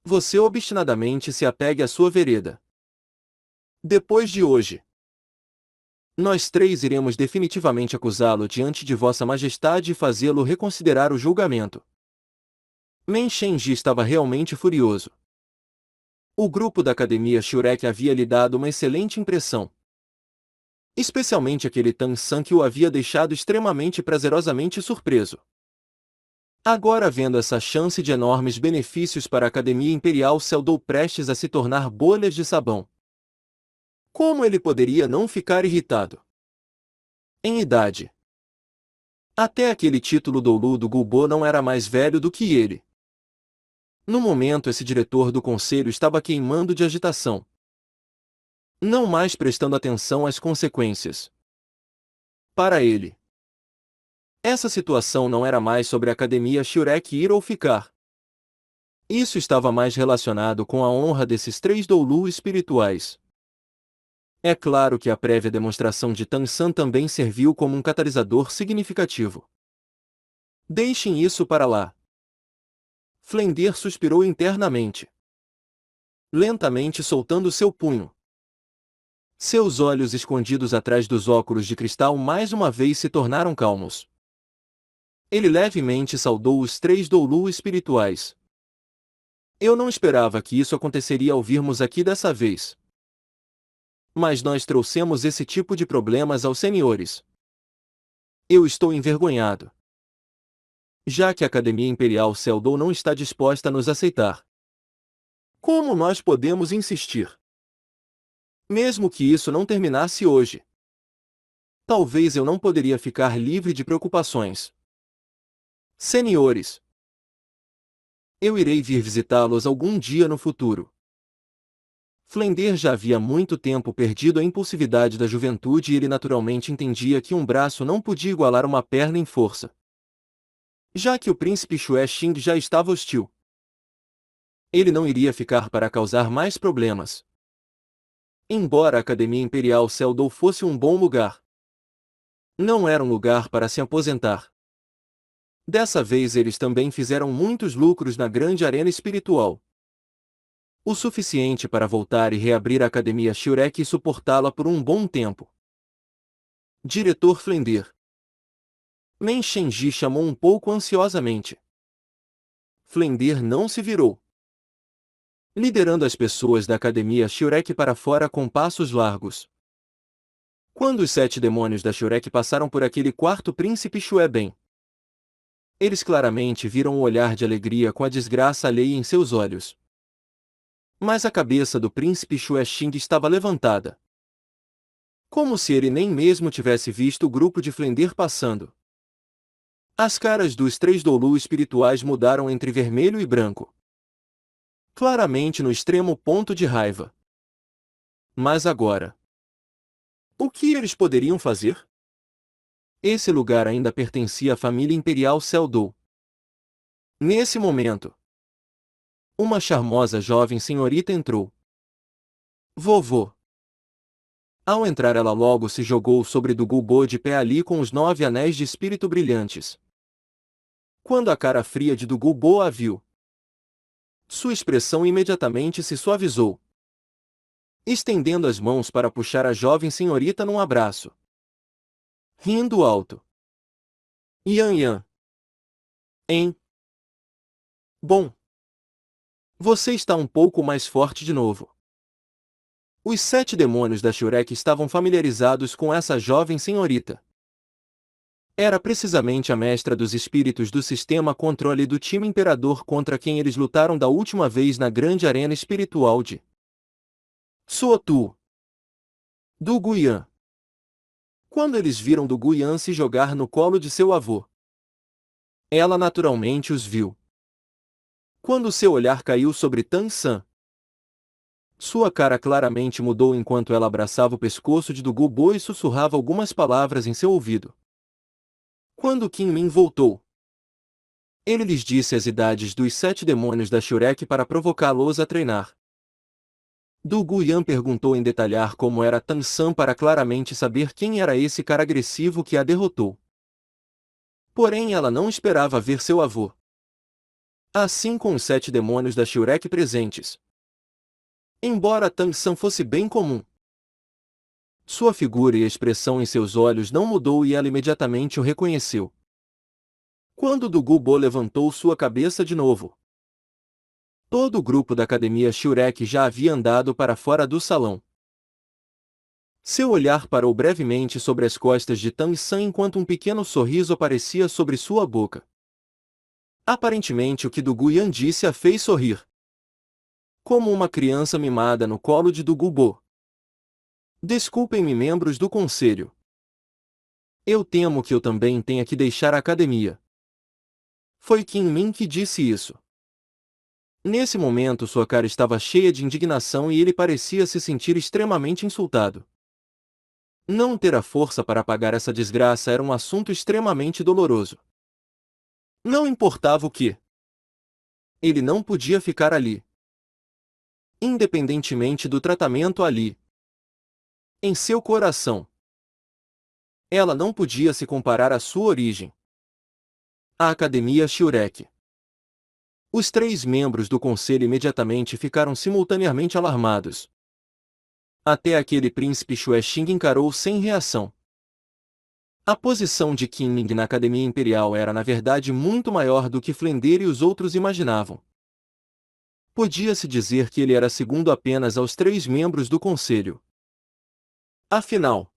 você obstinadamente se apegue à sua vereda. Depois de hoje, nós 3 iremos definitivamente acusá-lo diante de Vossa Majestade e fazê-lo reconsiderar o julgamento. Men Shenji estava realmente furioso. O grupo da academia Shurek havia lhe dado uma excelente impressão. Especialmente aquele Tan San que o havia deixado extremamente prazerosamente surpreso. Agora vendo essa chance de enormes benefícios para a Academia Imperial Seldou prestes a se tornar bolhas de sabão, como ele poderia não ficar irritado? Em idade, até aquele título doulu do Gubo não era mais velho do que ele. No momento esse diretor do conselho estava queimando de agitação, não mais prestando atenção às consequências. Para ele, essa situação não era mais sobre a academia Shurek ir ou ficar. Isso estava mais relacionado com a honra desses 3 doulu espirituais. É claro que a prévia demonstração de Tan San também serviu como um catalisador significativo. Deixem isso para lá. Flender suspirou internamente, lentamente soltando seu punho. Seus olhos escondidos atrás dos óculos de cristal mais uma vez se tornaram calmos. Ele levemente saudou os 3 doulu espirituais. Eu não esperava que isso aconteceria ao virmos aqui dessa vez. Mas nós trouxemos esse tipo de problemas aos senhores. Eu estou envergonhado. Já que a Academia Imperial Seldou não está disposta a nos aceitar, como nós podemos insistir? Mesmo que isso não terminasse hoje, talvez eu não poderia ficar livre de preocupações. Senhores, eu irei vir visitá-los algum dia no futuro. Flender já havia muito tempo perdido a impulsividade da juventude e ele naturalmente entendia que um braço não podia igualar uma perna em força. Já que o príncipe Xue Xing já estava hostil, ele não iria ficar para causar mais problemas. Embora a Academia Imperial Seldou fosse um bom lugar, não era um lugar para se aposentar. Dessa vez eles também fizeram muitos lucros na grande arena espiritual, o suficiente para voltar e reabrir a Academia Shurek e suportá-la por um bom tempo. Diretor Flender, Men Shenji chamou um pouco ansiosamente. Flender não se virou, liderando as pessoas da academia Shurek para fora com passos largos. Quando os 7 demônios da Shurek passaram por aquele quarto príncipe Shueben, eles claramente viram o olhar de alegria com a desgraça alheia em seus olhos. Mas a cabeça do príncipe Xuexing estava levantada, como se ele nem mesmo tivesse visto o grupo de Flender passando. As caras dos 3 Doulu espirituais mudaram entre vermelho e branco, claramente no extremo ponto de raiva. Mas agora, o que eles poderiam fazer? Esse lugar ainda pertencia à família imperial Seldou. Nesse momento, uma charmosa jovem senhorita entrou. Vovô. Ao entrar ela logo se jogou sobre Dugubo de pé ali com os 9 anéis de espírito brilhantes. Quando a cara fria de Dugubo a viu, sua expressão imediatamente se suavizou, estendendo as mãos para puxar a jovem senhorita num abraço. Rindo alto. Yan Yan. Hein? Bom. Você está um pouco mais forte de novo. Os 7 demônios da Shurek estavam familiarizados com essa jovem senhorita. Era precisamente a mestra dos espíritos do sistema controle do time imperador contra quem eles lutaram da última vez na grande arena espiritual de Suotu. Do Guian. Quando eles viram do Guian se jogar no colo de seu avô, ela naturalmente os viu. Quando seu olhar caiu sobre Tan San, sua cara claramente mudou enquanto ela abraçava o pescoço de Dugubo e sussurrava algumas palavras em seu ouvido. Quando Qin Min voltou, ele lhes disse as idades dos 7 demônios da Shurek para provocá-los a treinar. Du Guian perguntou em detalhar como era Tan San para claramente saber quem era esse cara agressivo que a derrotou. Porém ela não esperava ver seu avô. Assim com os 7 demônios da Shurek presentes. Embora Tan San fosse bem comum, sua figura e a expressão em seus olhos não mudou e ela imediatamente o reconheceu. Quando Dugubo levantou sua cabeça de novo, todo o grupo da academia Shurek já havia andado para fora do salão. Seu olhar parou brevemente sobre as costas de Tan San enquanto um pequeno sorriso aparecia sobre sua boca. Aparentemente o que Du Guian disse a fez sorrir, como uma criança mimada no colo de Dugubo. Desculpem-me, membros do conselho. Eu temo que eu também tenha que deixar a academia. Foi Qin Min que disse isso. Nesse momento sua cara estava cheia de indignação e ele parecia se sentir extremamente insultado. Não ter a força para apagar essa desgraça era um assunto extremamente doloroso. Não importava o que. Ele não podia ficar ali. Independentemente do tratamento ali. Em seu coração, ela não podia se comparar à sua origem. A Academia Shurek. Os 3 membros do conselho imediatamente ficaram simultaneamente alarmados. Até aquele príncipe Xuexing encarou sem reação. A posição de Qin Ning na Academia Imperial era na verdade muito maior do que Flender e os outros imaginavam. Podia-se dizer que ele era segundo apenas aos 3 membros do conselho. Afinal,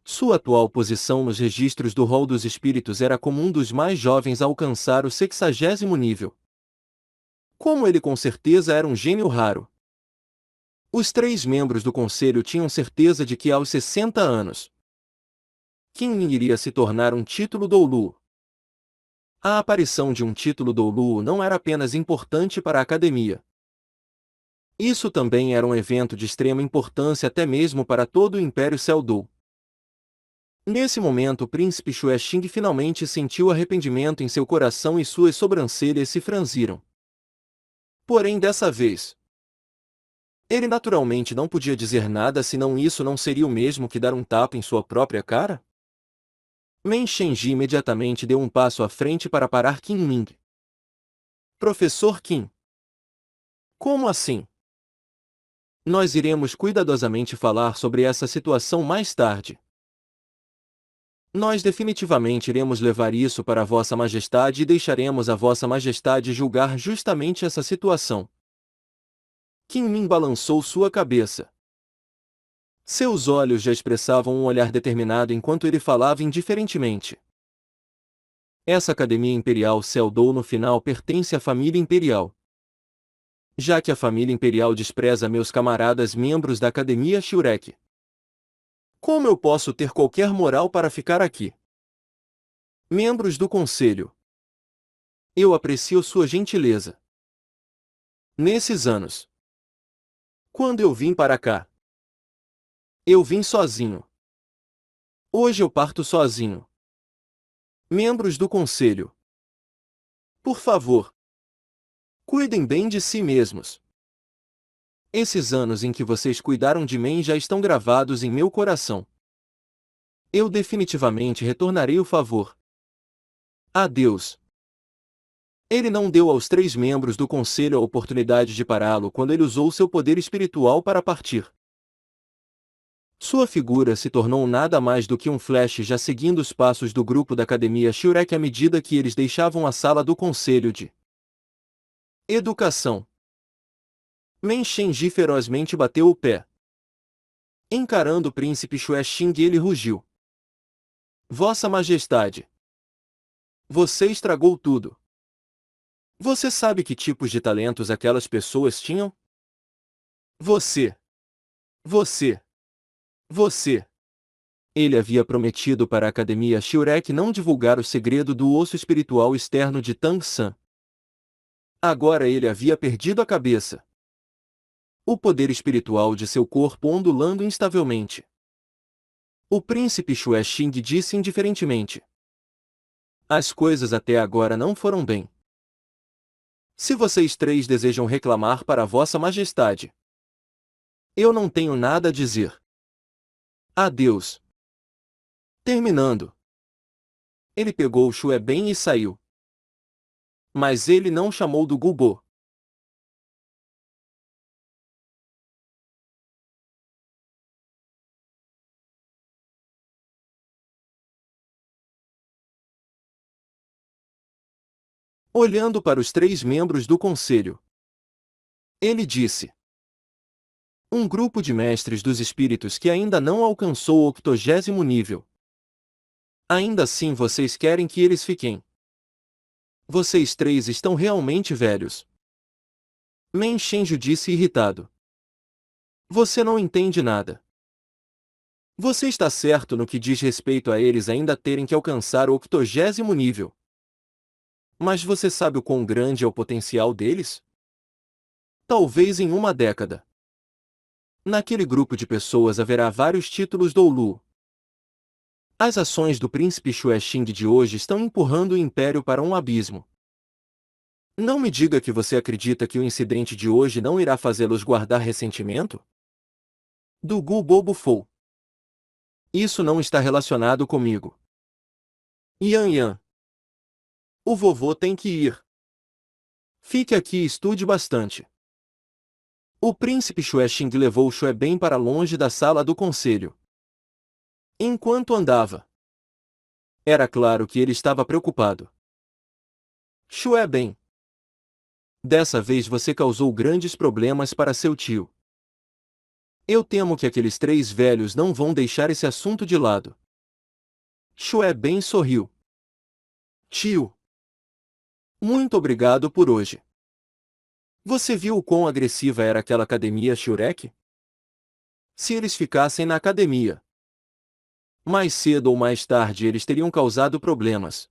sua atual posição nos registros do Hall dos Espíritos era como um dos mais jovens a alcançar o 60º nível. Como ele com certeza era um gênio raro. Os 3 membros do conselho tinham certeza de que aos 60 anos, Qin Min iria se tornar um título Doulu. A aparição de um título Doulu não era apenas importante para a academia. Isso também era um evento de extrema importância até mesmo para todo o Império Seldou. Nesse momento o príncipe Xuexing finalmente sentiu arrependimento em seu coração e suas sobrancelhas se franziram. Porém dessa vez, ele naturalmente não podia dizer nada senão isso não seria o mesmo que dar um tapa em sua própria cara? Men Shenji imediatamente deu um passo à frente para parar Qin Ming. Professor Qin. Como assim? Nós iremos cuidadosamente falar sobre essa situação mais tarde. Nós definitivamente iremos levar isso para Vossa Majestade e deixaremos a Vossa Majestade julgar justamente essa situação. Qin Min balançou sua cabeça. Seus olhos já expressavam um olhar determinado enquanto ele falava indiferentemente. Essa Academia Imperial Seldou no final pertence à família imperial. Já que a família imperial despreza meus camaradas membros da Academia Shurek, como eu posso ter qualquer moral para ficar aqui? Membros do Conselho, eu aprecio sua gentileza. Nesses anos, quando eu vim para cá, eu vim sozinho. Hoje eu parto sozinho. Membros do Conselho, por favor, cuidem bem de si mesmos. Esses anos em que vocês cuidaram de mim já estão gravados em meu coração. Eu definitivamente retornarei o favor. Adeus. Ele não deu aos 3 membros do conselho a oportunidade de pará-lo quando ele usou seu poder espiritual para partir. Sua figura se tornou nada mais do que um flash já seguindo os passos do grupo da Academia Shurek à medida que eles deixavam a sala do conselho de educação. Men Shenji ferozmente bateu o pé. Encarando o príncipe Xue Xing, ele rugiu. Vossa Majestade, você estragou tudo. Você sabe que tipos de talentos aquelas pessoas tinham? Você. Você. Você. Ele havia prometido para a Academia Shurek não divulgar o segredo do osso espiritual externo de Tang San. Agora ele havia perdido a cabeça. O poder espiritual de seu corpo ondulando instavelmente. O príncipe Xue Xing disse indiferentemente. As coisas até agora não foram bem. Se vocês 3 desejam reclamar para Vossa Majestade, eu não tenho nada a dizer. Adeus. Terminando, ele pegou o Xue Ben e saiu. Mas ele não chamou do Gubo. Olhando para os 3 membros do conselho, ele disse: um grupo de mestres dos espíritos que ainda não alcançou o 80º nível. Ainda assim vocês querem que eles fiquem. Vocês 3 estão realmente velhos. Men Shenju disse irritado. Você não entende nada. Você está certo no que diz respeito a eles ainda terem que alcançar o 80º nível. Mas você sabe o quão grande é o potencial deles? Talvez em uma década. Naquele grupo de pessoas haverá vários títulos Doulu. As ações do príncipe Xue Xing de hoje estão empurrando o império para um abismo. Não me diga que você acredita que o incidente de hoje não irá fazê-los guardar ressentimento? Du Gu Bobo Fou. Isso não está relacionado comigo. Yan Yan. O vovô tem que ir. Fique aqui e estude bastante. O príncipe Xue Xing levou Xue Ben para longe da sala do conselho. Enquanto andava, era claro que ele estava preocupado. Xue Ben. Dessa vez você causou grandes problemas para seu tio. Eu temo que aqueles 3 velhos não vão deixar esse assunto de lado. Xue Ben sorriu. Tio. Muito obrigado por hoje. Você viu o quão agressiva era aquela Academia Shurek? Se eles ficassem na academia, mais cedo ou mais tarde eles teriam causado problemas.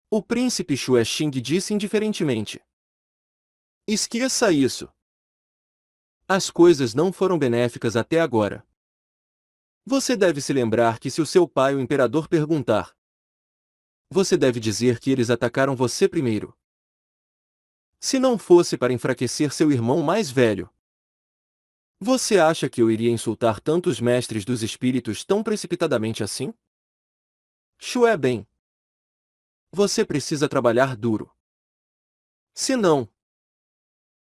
O príncipe Xue Xing disse indiferentemente. Esqueça isso. As coisas não foram benéficas até agora. Você deve se lembrar que se o seu pai o imperador perguntar, você deve dizer que eles atacaram você primeiro. Se não fosse para enfraquecer seu irmão mais velho, você acha que eu iria insultar tantos mestres dos espíritos tão precipitadamente assim? Xue Ben. Você precisa trabalhar duro. Se não,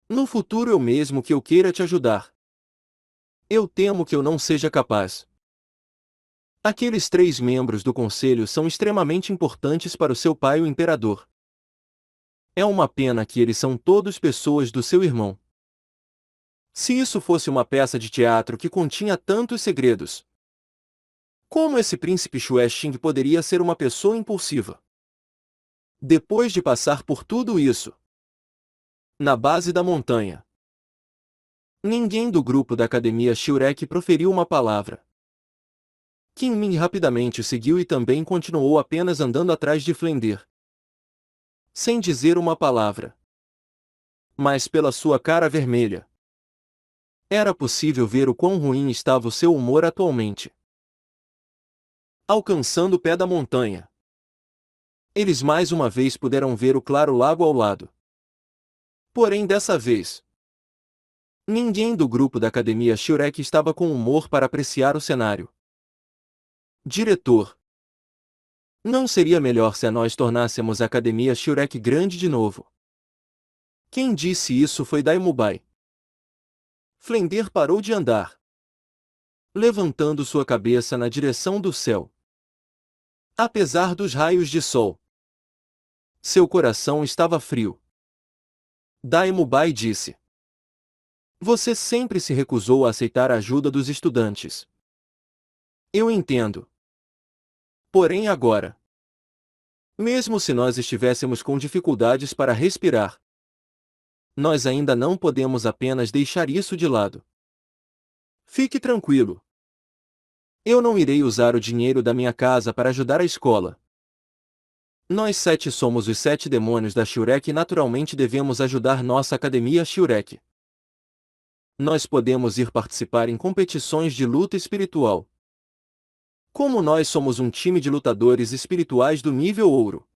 no futuro eu mesmo que eu queira te ajudar. Eu temo que eu não seja capaz. Aqueles 3 membros do conselho são extremamente importantes para o seu pai, o imperador. É uma pena que eles são todos pessoas do seu irmão. Se isso fosse uma peça de teatro que continha tantos segredos, como esse príncipe Xue Xing poderia ser uma pessoa impulsiva? Depois de passar por tudo isso, na base da montanha, ninguém do grupo da Academia Shurek proferiu uma palavra. Qin Ming rapidamente seguiu e também continuou apenas andando atrás de Flender, sem dizer uma palavra. Mas pela sua cara vermelha, era possível ver o quão ruim estava o seu humor atualmente. Alcançando o pé da montanha, eles mais uma vez puderam ver o claro lago ao lado. Porém dessa vez, ninguém do grupo da Academia Shurek estava com humor para apreciar o cenário. Diretor, não seria melhor se nós tornássemos a Academia Shurek grande de novo? Quem disse isso foi Daimubai. Flender parou de andar, levantando sua cabeça na direção do céu. Apesar dos raios de sol, seu coração estava frio. Daimubai disse: Você sempre se recusou a aceitar a ajuda dos estudantes. Eu entendo. Porém agora, mesmo se nós estivéssemos com dificuldades para respirar, nós ainda não podemos apenas deixar isso de lado. Fique tranquilo. Eu não irei usar o dinheiro da minha casa para ajudar a escola. Nós 7 somos os 7 demônios da Shurek e naturalmente devemos ajudar nossa Academia Shurek. Nós podemos ir participar em competições de luta espiritual. Como nós somos um time de lutadores espirituais do nível ouro,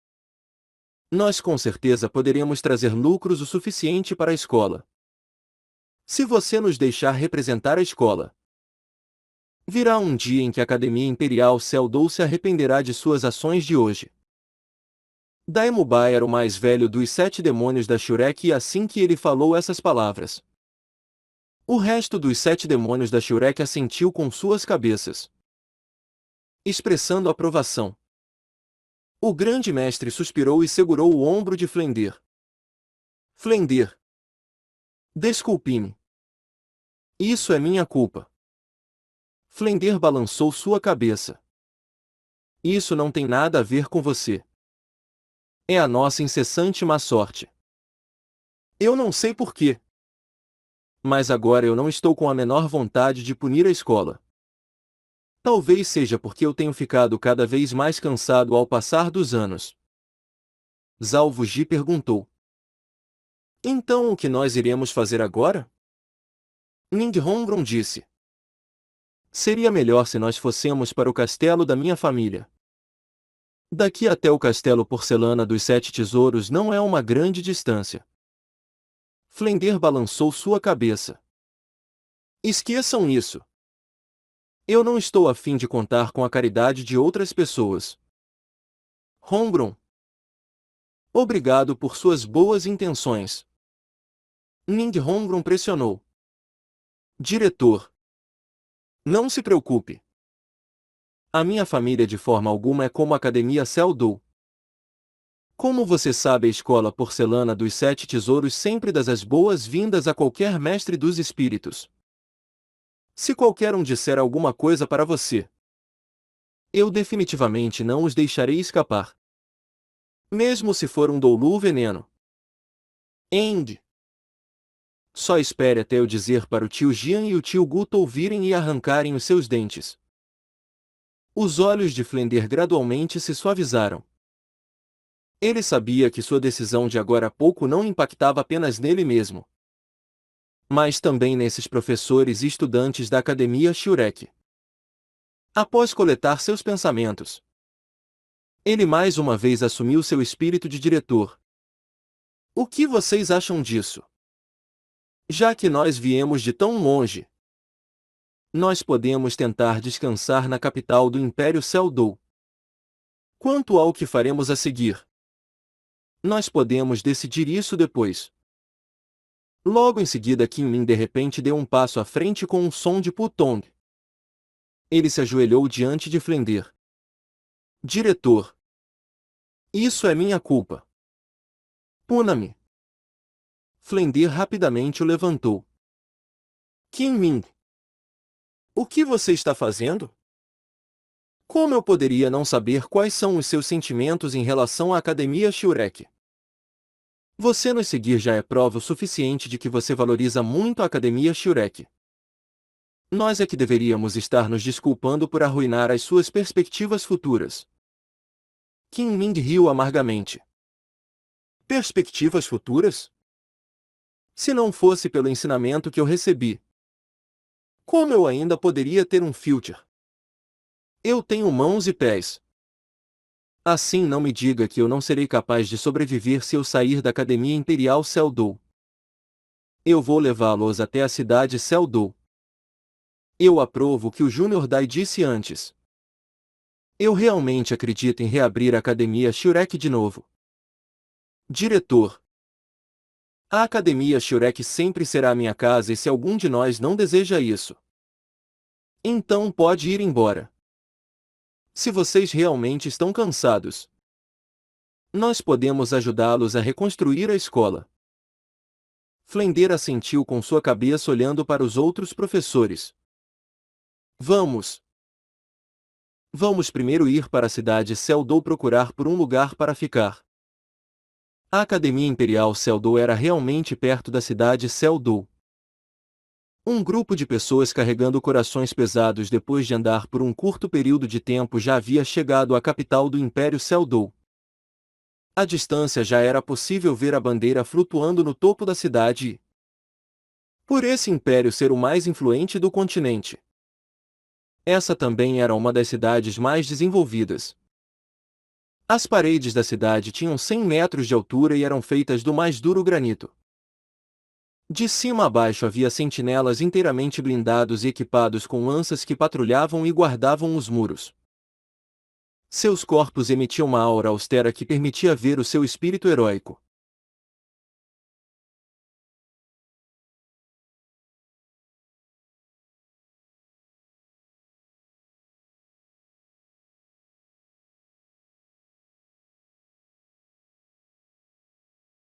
nós com certeza poderemos trazer lucros o suficiente para a escola. Se você nos deixar representar a escola, virá um dia em que a Academia Imperial Seldou se arrependerá de suas ações de hoje. Daimubai era o mais velho dos 7 demônios da Shurek e assim que ele falou essas palavras, o resto dos 7 demônios da Shurek assentiu com suas cabeças, expressando aprovação. O grande mestre suspirou e segurou o ombro de Flender. Flender, desculpe-me. Isso é minha culpa. Flender balançou sua cabeça. Isso não tem nada a ver com você. É a nossa incessante má sorte. Eu não sei porquê, mas agora eu não estou com a menor vontade de punir a escola. Talvez seja porque eu tenho ficado cada vez mais cansado ao passar dos anos. Zhao Wuji perguntou. Então o que nós iremos fazer agora? Ning Hongron disse. Seria melhor se nós fossemos para o castelo da minha família. Daqui até o castelo Porcelana dos 7 Tesouros não é uma grande distância. Flender balançou sua cabeça. Esqueçam isso. Eu não estou a fim de contar com a caridade de outras pessoas. Hongron, obrigado por suas boas intenções. Ning Hongron pressionou. Diretor, não se preocupe. A minha família de forma alguma é como a Academia Seldou. Como você sabe, a escola Porcelana dos 7 Tesouros sempre dá as boas-vindas a qualquer mestre dos espíritos. Se qualquer um disser alguma coisa para você, eu definitivamente não os deixarei escapar. Mesmo se for um Doulu veneno. End. Só espere até eu dizer para o tio Jian e o tio Guto ouvirem e arrancarem os seus dentes. Os olhos de Flender gradualmente se suavizaram. Ele sabia que sua decisão de agora a pouco não impactava apenas nele mesmo, mas também nesses professores e estudantes da Academia Shurek. Após coletar seus pensamentos, ele mais uma vez assumiu seu espírito de diretor. O que vocês acham disso? Já que nós viemos de tão longe, nós podemos tentar descansar na capital do Império Seldou. Quanto ao que faremos a seguir, nós podemos decidir isso depois. Logo em seguida, Qin Min de repente deu um passo à frente com um som de putong. Ele se ajoelhou diante de Flender. Diretor. Isso é minha culpa. Puna-me. Flender rapidamente o levantou. Kim-Ming. O que você está fazendo? Como eu poderia não saber quais são os seus sentimentos em relação à Academia Shurek? Você nos seguir já é prova o suficiente de que você valoriza muito a Academia Shurek. Nós é que deveríamos estar nos desculpando por arruinar as suas perspectivas futuras. Kim-Ming riu amargamente. Perspectivas futuras? Se não fosse pelo ensinamento que eu recebi, como eu ainda poderia ter um future? Eu tenho mãos e pés. Assim não me diga que eu não serei capaz de sobreviver se eu sair da Academia Imperial Seldou. Eu vou levá-los até a cidade Seldou. Eu aprovo o que o Júnior Dai disse antes. Eu realmente acredito em reabrir a Academia Shurek de novo. Diretor. A Academia Shurek sempre será minha casa e se algum de nós não deseja isso, então pode ir embora. Se vocês realmente estão cansados, nós podemos ajudá-los a reconstruir a escola. Flender assentiu com sua cabeça olhando para os outros professores. Vamos. Vamos primeiro ir para a cidade Seldou procurar por um lugar para ficar. A Academia Imperial Seldou era realmente perto da cidade Seldou. Um grupo de pessoas carregando corações pesados depois de andar por um curto período de tempo já havia chegado à capital do Império Seldou. À distância já era possível ver a bandeira flutuando no topo da cidade e, por esse império ser o mais influente do continente, essa também era uma das cidades mais desenvolvidas. As paredes da cidade tinham 100 metros de altura e eram feitas do mais duro granito. De cima a baixo havia sentinelas inteiramente blindados e equipados com lanças que patrulhavam e guardavam os muros. Seus corpos emitiam uma aura austera que permitia ver o seu espírito heróico.